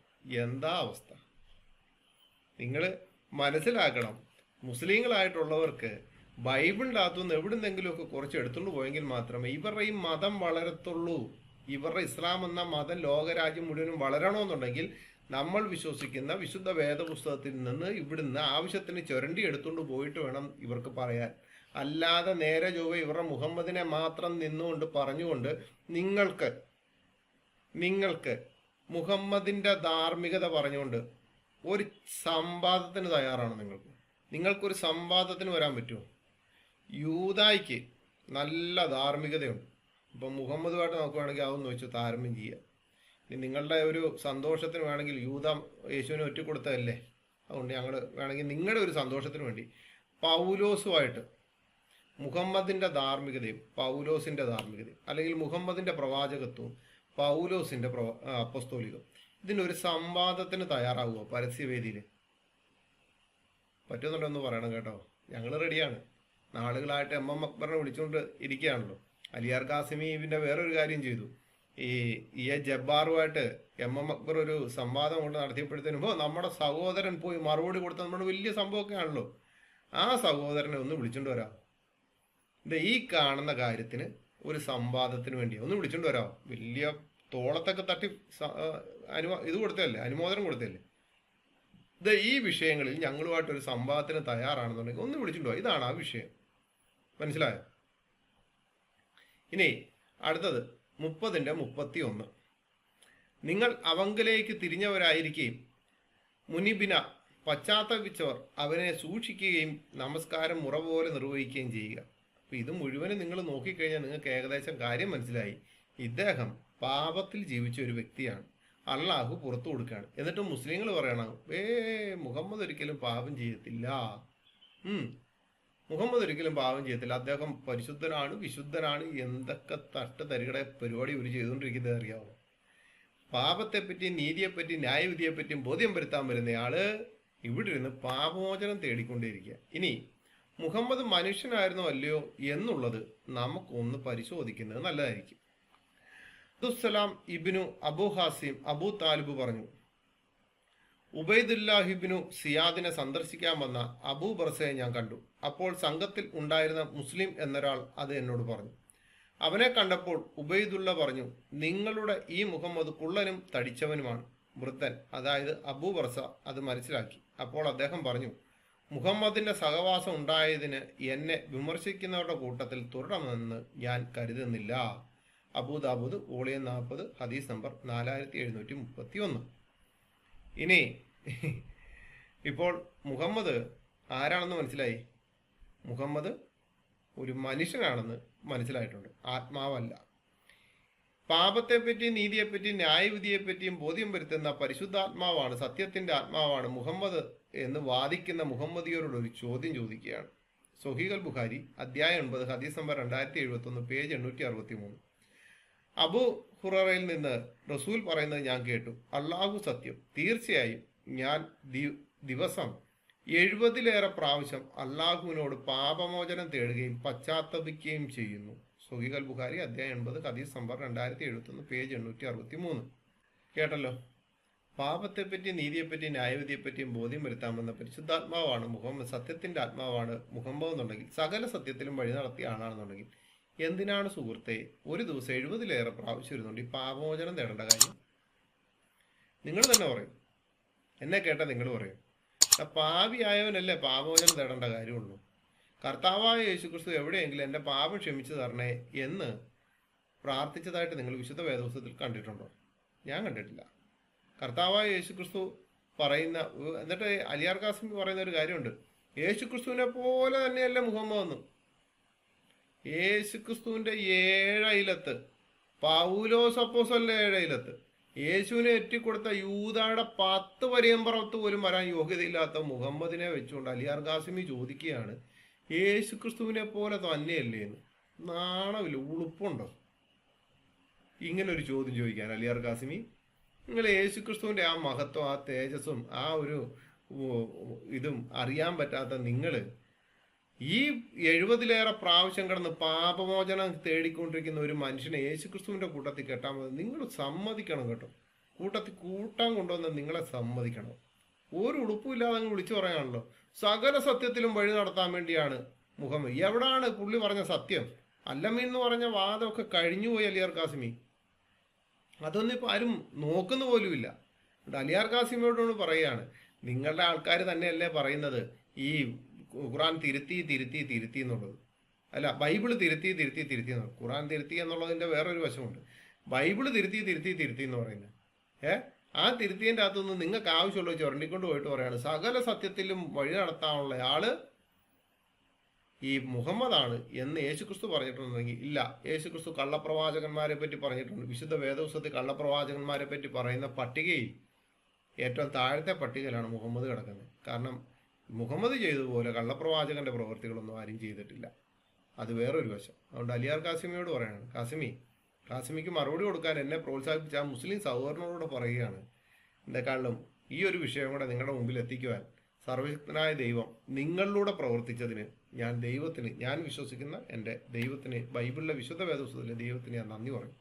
എന്താ അവസ്ഥ? നിങ്ങൾ മനസ്സിലാക്കണം, മുസ്ലിങ്ങളായിട്ടുള്ളവർക്ക് ബൈബിളിൻ്റെ അകത്തുനിന്ന് എവിടുന്നെങ്കിലുമൊക്കെ കുറച്ച് എടുത്തുകൊണ്ട് പോയെങ്കിൽ മാത്രമേ ഇവരുടെ ഈ മതം വളരത്തുള്ളൂ. ഇവരുടെ ഇസ്ലാം എന്ന മതം ലോകരാജ്യം മുഴുവനും വളരണമെന്നുണ്ടെങ്കിൽ നമ്മൾ വിശ്വസിക്കുന്ന വിശുദ്ധ വേദപുസ്തകത്തിൽ നിന്ന് ഇവിടുന്ന് ആവശ്യത്തിന് ചുരണ്ടി എടുത്തുകൊണ്ട് പോയിട്ട് വേണം ഇവർക്ക് പറയാൻ. അല്ലാതെ നേരെ ചൊവ്വ ഇവരുടെ മുഹമ്മദിനെ മാത്രം നിന്നുകൊണ്ട് പറഞ്ഞുകൊണ്ട് നിങ്ങൾക്ക് മുഹമ്മദിന്റെ ധാർമ്മികത പറഞ്ഞുകൊണ്ട് ഒരു സംവാദത്തിന് തയ്യാറാണ്. നിങ്ങൾക്കൊരു സംവാദത്തിന് വരാൻ പറ്റുമോ? യൂദായ്ക്ക് നല്ല ധാർമ്മികതയുണ്ട്. ഇപ്പം മുഹമ്മദുമായിട്ട് നോക്കുകയാണെങ്കിൽ അതൊന്ന് വെച്ച് താരതമ്യം ചെയ്യുക. ഇനി നിങ്ങളുടെ ഒരു സന്തോഷത്തിന് വേണമെങ്കിൽ യൂദ യേശുവിനെ ഒറ്റക്കൊടുത്തതല്ലേ, അതുകൊണ്ട് ഞങ്ങൾ വേണമെങ്കിൽ നിങ്ങളുടെ ഒരു സന്തോഷത്തിന് വേണ്ടി പൗലോസുമായിട്ട് മുഹമ്മദിൻ്റെ ധാർമ്മികതയും പൗലോസിൻ്റെ ധാർമ്മികതയും, അല്ലെങ്കിൽ മുഹമ്മദിൻ്റെ പ്രവാചകത്വവും പൗലോസിൻ്റെ അപ്പസ്തോലികം, ഇതിനൊരു സംവാദത്തിന് തയ്യാറാവുമോ പരസ്യവേദിയിൽ? പറ്റുന്നുണ്ടോ എന്ന് പറയണം കേട്ടോ. ഞങ്ങൾ റെഡിയാണ്. നാളുകളായിട്ട് എം എം അക്ബറിനെ വിളിച്ചുകൊണ്ട് ഇരിക്കുകയാണല്ലോ. അലിയാർ കാസിമി ഇതിൻ്റെ വേറൊരു കാര്യം ചെയ്തു. ഈ ജബ്ബാറുമായിട്ട് എം അക്ബർ ഒരു സംവാദം കൊണ്ട് നടത്തിയപ്പോഴത്തേനും നമ്മുടെ സഹോദരൻ പോയി മറുപടി കൊടുത്ത നമ്മുടെ വലിയ സംഭവമൊക്കെ ആണല്ലോ. ആ സഹോദരനെ ഒന്ന് വിളിച്ചോണ്ട് വരാം. ഈ കാണുന്ന കാര്യത്തിന് ഒരു സംവാദത്തിന് വേണ്ടി ഒന്ന് വിളിച്ചോണ്ട് വരാം. വലിയ തോളത്തൊക്കെ തട്ടി ഇത് കൊടുത്തല്ലേ, അനുമോദനം കൊടുത്തല്ലേ. ഈ വിഷയങ്ങളിൽ ഞങ്ങളുമായിട്ടൊരു സംവാദത്തിന് തയ്യാറാണെന്നുണ്ടെങ്കിൽ ഒന്ന് വിളിച്ചോണ്ട് പോവാം. ഇതാണ് ആ വിഷയം. മനസ്സിലായോ? ഇനി അടുത്തത് 30:31. നിങ്ങൾ അവങ്കലേക്ക് തിരിഞ്ഞവരായിരിക്കുകയും മുനിബിന പശ്ചാത്തപിച്ചവർ അവനെ സൂക്ഷിക്കുകയും നമസ്കാരം മുറ പോലെ നിർവഹിക്കുകയും ചെയ്യുക. അപ്പൊ ഇത് മുഴുവനും നിങ്ങൾ നോക്കിക്കഴിഞ്ഞാൽ നിങ്ങൾക്ക് ഏകദേശം കാര്യം മനസ്സിലായി. ഇദ്ദേഹം പാപത്തിൽ ജീവിച്ച ഒരു വ്യക്തിയാണ്. അള്ളാഹു പുറത്തു കൊടുക്കുകയാണ്. എന്നിട്ട് മുസ്ലിങ്ങൾ പറയണം മുഹമ്മദ് ഒരിക്കലും പാപം ചെയ്യത്തില്ല. മുഹമ്മദ് ഒരിക്കലും പാപം ചെയ്യത്തില്ല, അദ്ദേഹം പരിശുദ്ധനാണ്, വിശുദ്ധനാണ്. എന്തൊക്കെ തട്ട് തരികട പരിപാടി ഇവർ ചെയ്തുകൊണ്ടിരിക്കുന്നത് അറിയാമോ? പാപത്തെപ്പറ്റി, നീതിയെപ്പറ്റി, ന്യായവിധിയെപ്പറ്റിയും ബോധ്യം വരുത്താൻ വരുന്നയാള് ഇവിടെ ഇരുന്ന് പാപമോചനം തേടിക്കൊണ്ടേയിരിക്കുക. ഇനി മുഹമ്മദ് മനുഷ്യനായിരുന്നോ അല്ലയോ എന്നുള്ളത് നമുക്കൊന്ന് പരിശോധിക്കുന്നത് നല്ലതായിരിക്കും. അബ്ദുസ്സലാം ഇബ്നു അബു ഹാസിം അബൂ താലിബ് പറഞ്ഞു, ഉബൈദുല്ലാഹിബ്നു സിയാദിനെ സന്ദർശിക്കാൻ വന്ന അബൂ ബർസയെ ഞാൻ കണ്ടു. അപ്പോൾ സംഘത്തിൽ ഉണ്ടായിരുന്ന മുസ്ലിം എന്നൊരാൾ അത് എന്നോട് പറഞ്ഞു. അവനെ കണ്ടപ്പോൾ ഉബൈദുള്ള പറഞ്ഞു, നിങ്ങളുടെ ഈ മുഹമ്മദ് കുള്ളനും തടിച്ചവനുമാണ്. വൃദ്ധൻ, അതായത് അബൂ ബർസ അത് മനസ്സിലാക്കി. അപ്പോൾ അദ്ദേഹം പറഞ്ഞു, മുഹമ്മദിന്റെ സഹവാസം ഉണ്ടായതിന് എന്നെ വിമർശിക്കുന്നവരുടെ കൂട്ടത്തിൽ തുടരണമെന്ന് ഞാൻ കരുതുന്നില്ല. അബൂദാബൂദ് വോളിയം 40 ഹദീസ് നമ്പർ 4731. ഇനി ഇപ്പോൾ മുഹമ്മദ് ആരാണെന്ന് മനസ്സിലായി. മുഹമ്മദ് ഒരു മനുഷ്യനാണെന്ന് മനസ്സിലായിട്ടുണ്ട്, ആത്മാവല്ല. പാപത്തെപ്പറ്റി, നീതിയെപ്പറ്റി, ന്യായവിധിയെപ്പറ്റിയും ബോധ്യം വരുത്തുന്ന പരിശുദ്ധാത്മാവാണ്, സത്യത്തിന്റെ ആത്മാവാണ് മുഹമ്മദ് എന്ന് വാദിക്കുന്ന മുഹമ്മദിയരോട് ഒരു ചോദ്യം ചോദിക്കുകയാണ്. സൊഹീഹ് അൽ ബുഖാരി അധ്യായം 9 ഹദീസ് നമ്പർ 2071 പേജ് 863. അബു ഹുററയിൽ നിന്ന് റസൂൽ പറയുന്നത് ഞാൻ കേട്ടു, അള്ളാഹു സത്യം, തീർച്ചയായും ഞാൻ ദിവസം 70-ലേറെ പ്രാവശ്യം അള്ളാഹുവിനോട് പാപമോചനം തേടുകയും പശ്ചാത്തപിക്കുകയും ചെയ്യുന്നു. സൊഹീഹ് അൽ ബുഖാരി അധ്യായം 9 ഹദീസ് നമ്പർ 2071 പേജ് 863. കേട്ടല്ലോ. പാപത്തെപ്പറ്റി, നീതിയെപ്പറ്റി, ന്യായവിധിയെപ്പറ്റിയും ബോധ്യം വരുത്താമെന്ന പരിശുദ്ധാത്മാവാണ് മുഹമ്മദ്, സത്യത്തിന്റെ ആത്മാവാണ് മുഹമ്മദ് എന്നുണ്ടെങ്കിൽ, സകല സത്യത്തിലും വഴി നടത്തിയ ആളാണെന്നുണ്ടെങ്കിൽ എന്തിനാണ് സുഹൃത്തെ ഒരു ദിവസം 70-ലേറെ പ്രാവശ്യം ഇരുന്നുകൊണ്ട് ഈ പാപമോചനം തേടേണ്ട കാര്യം? നിങ്ങൾ തന്നെ പറയും, എന്നെ കേട്ടാൽ നിങ്ങൾ പറയും, പാപിയായവനല്ലേ പാപമോചനം തേടേണ്ട കാര്യമുള്ളൂ. കർത്താവായ യേശുക്രിസ്തു എവിടെയെങ്കിലും എൻ്റെ പാപം ക്ഷമിച്ചു തരണേ എന്ന് പ്രാർത്ഥിച്ചതായിട്ട് നിങ്ങൾ വിശുദ്ധ വേദപുസ്തകത്തിൽ കണ്ടിട്ടുണ്ടോ? ഞാൻ കണ്ടിട്ടില്ല. കർത്താവായ യേശുക്രിസ്തു പറയുന്ന, എന്നിട്ട് അലിയാർ ഖാസിമി പറയുന്ന ഒരു കാര്യമുണ്ട്, യേശുക്രിസ്തുവിനെ പോലെ തന്നെയല്ലേ മുഹമ്മദ് എന്നും. യേശുക്രിസ്തുവിന്റെ 7 അയലത്ത് പൗലോസ് അപ്പോസ്തലന്റെ 7 അയലത്ത് യേശുവിനെ എറ്റിക്കൊടുത്ത യൂദായുടെ 10 പരിയമ്പറത്ത് പോലും വരാൻ യോഗ്യതയില്ലാത്ത മുഹമ്മദിനെ വെച്ചുകൊണ്ട് അലിയാർ ഖാസിമി ചോദിക്കുകയാണ്, യേശുക്രിസ്തുവിനെ പോലെ തന്നെയല്ലേ എന്ന്. നാണമില്ല, ഉളുപ്പുണ്ടോ ഇങ്ങനൊരു ചോദ്യം ചോദിക്കാൻ അലിയാർ ഖാസിമി? നിങ്ങൾ യേശുക്രിസ്തുവിന്റെ ആ മഹത്വം, ആ തേജസ്സും ആ ഒരു ഇതും അറിയാൻ പറ്റാത്ത നിങ്ങൾ ഈ 70-ലേറെ പ്രാവശ്യം കിടന്ന് പാപമോചനം തേടിക്കൊണ്ടിരിക്കുന്ന ഒരു മനുഷ്യനെ യേശുക്രിസ്തുവിന്റെ കൂട്ടത്തിൽ കെട്ടാൻ മതി. നിങ്ങൾ സമ്മതിക്കണം കേട്ടോ. കൂട്ടത്തിൽ കൂട്ടാൻ കൊണ്ടുവന്ന് നിങ്ങളെ സമ്മതിക്കണം. ഒരു ഉടുപ്പില്ലാതെ അങ്ങ് വിളിച്ചു പറയാണല്ലോ, സകല സത്യത്തിലും വഴി നടത്താൻ വേണ്ടിയാണ് മുഹമ്മദ്. എവിടാണ് പുള്ളി പറഞ്ഞ സത്യം? അല്ലമീൻ എന്ന് പറഞ്ഞ വാദമൊക്കെ കഴിഞ്ഞുപോയി അലിയാർ ഖാസിമി. അതൊന്നും ഇപ്പം ആരും നോക്കുന്ന പോലുമില്ല. അലിയാർ ഖാസിമിയോട് പറയുകയാണ്, നിങ്ങളുടെ ആൾക്കാർ തന്നെയല്ലേ പറയുന്നത് ഈ ഖുറാൻ തിരുത്തി എന്നുള്ളത്. അല്ല, ബൈബിള് തിരുത്തി എന്നുള്ളത്. ഖുറാൻ തിരുത്തി എന്നുള്ളതിൻ്റെ വേറൊരു വശമുണ്ട്. ബൈബിള് തിരുത്തി എന്ന് പറയുന്നത്. ആ തിരുത്തിയതിൻ്റെ അകത്തുനിന്ന് നിങ്ങൾക്ക് ആവശ്യമുള്ള ചുരണ്ടിക്കൊണ്ട് പോയിട്ട് പറയാണ്, സകല സത്യത്തിലും വഴി നടത്താനുള്ള ആള് ഈ മുഹമ്മദാണ് എന്ന് യേശുക്രിസ്തു പറഞ്ഞിട്ടുണ്ടെങ്കിൽ ഇല്ല. യേശുക്രിസ്തു കള്ളപ്രവാചകന്മാരെ പറ്റി പറഞ്ഞിട്ടുണ്ട്. വിശുദ്ധ വേദപുസ്തകത്തിൽ കള്ളപ്രവാചകന്മാരെ പറ്റി പറയുന്ന പട്ടികയിൽ ഏറ്റവും താഴത്തെ പട്ടികയിലാണ് മുഹമ്മദ് കിടക്കുന്നത്. കാരണം മുഹമ്മദ് ചെയ്തതുപോലെ കള്ളപ്രവാചകന്റെ പ്രവൃത്തികളൊന്നും ആരും ചെയ്തിട്ടില്ല. അത് വേറൊരു വശം. അതുകൊണ്ട് അലിയാർ ഖാസിമിയോട് പറയാണ്, ഖാസിമിക്ക് മറുപടി കൊടുക്കാൻ എന്നെ പ്രോത്സാഹിപ്പിച്ച ആ മുസ്ലിം സഹോദരനോട് പറയുകയാണ്, എന്നെക്കാളും ഈ ഒരു വിഷയം കൂടെ നിങ്ങളുടെ മുമ്പിൽ എത്തിക്കുവാൻ സർവശക്തനായ ദൈവം നിങ്ങളിലൂടെ പ്രവർത്തിച്ചതിന് ഞാൻ വിശ്വസിക്കുന്ന എൻ്റെ ദൈവത്തിന്, ബൈബിളിലെ വിശുദ്ധ വേദപുസ്തകത്തിലെ ദൈവത്തിന് ഞാൻ നന്ദി പറയും.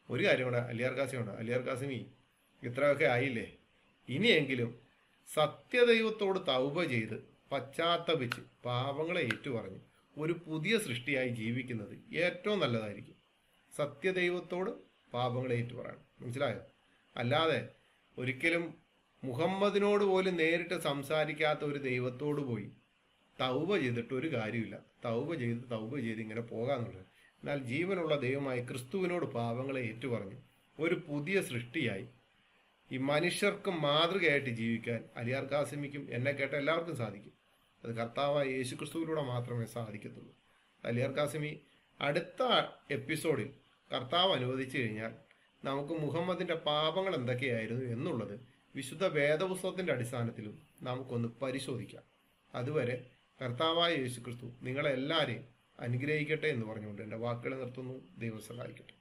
ഒരു കാര്യം കൂടെ അലിയാർ കാസിമി ഇത്രയൊക്കെ ആയില്ലേ, ഇനിയെങ്കിലും സത്യദൈവത്തോട് തൗബ ചെയ്ത് പശ്ചാത്തപിച്ച് പാപങ്ങളെ ഏറ്റുപറഞ്ഞ് ഒരു പുതിയ സൃഷ്ടിയായി ജീവിക്കുന്നത് ഏറ്റവും നല്ലതായിരിക്കും. സത്യദൈവത്തോട് പാപങ്ങളെ ഏറ്റുപറയണം, മനസ്സിലായോ? അല്ലാതെ ഒരിക്കലും മുഹമ്മദിനോട് പോലും നേരിട്ട് സംസാരിക്കാത്ത ഒരു ദൈവത്തോട് പോയി തൗബ ചെയ്തിട്ട് ഒരു കാര്യമില്ല. തൗബ ചെയ്ത് ഇങ്ങനെ പോകാന്നുള്ളത്. എന്നാൽ ജീവനുള്ള ദൈവമായ ക്രിസ്തുവിനോട് പാപങ്ങളെ ഏറ്റുപറഞ്ഞു ഒരു പുതിയ സൃഷ്ടിയായി ഈ മനുഷ്യർക്ക് മാതൃകയായിട്ട് ജീവിക്കാൻ അലിയാർ കാസിമിക്കും എന്നെ കേട്ട എല്ലാവർക്കും സാധിക്കും. അത് കർത്താവായ യേശു ക്രിസ്തുവിലൂടെ മാത്രമേ സാധിക്കത്തുള്ളൂ. അലിയാർ കാസിമി അടുത്ത എപ്പിസോഡിൽ കർത്താവ് അനുവദിച്ചു കഴിഞ്ഞാൽ നമുക്ക് മുഹമ്മദിന്റെ പാപങ്ങൾ എന്തൊക്കെയായിരുന്നു എന്നുള്ളത് വിശുദ്ധ വേദപുസ്തകത്തിന്റെ അടിസ്ഥാനത്തിലും നമുക്കൊന്ന് പരിശോധിക്കാം. അതുവരെ കർത്താവായ യേശു ക്രിസ്തു നിങ്ങളെല്ലാവരെയും അനുഗ്രഹിക്കട്ടെ എന്ന് പറഞ്ഞുകൊണ്ട് എൻ്റെ വാക്കുകൾ നിർത്തുന്നു. ദൈവം സഹായിക്കട്ടെ.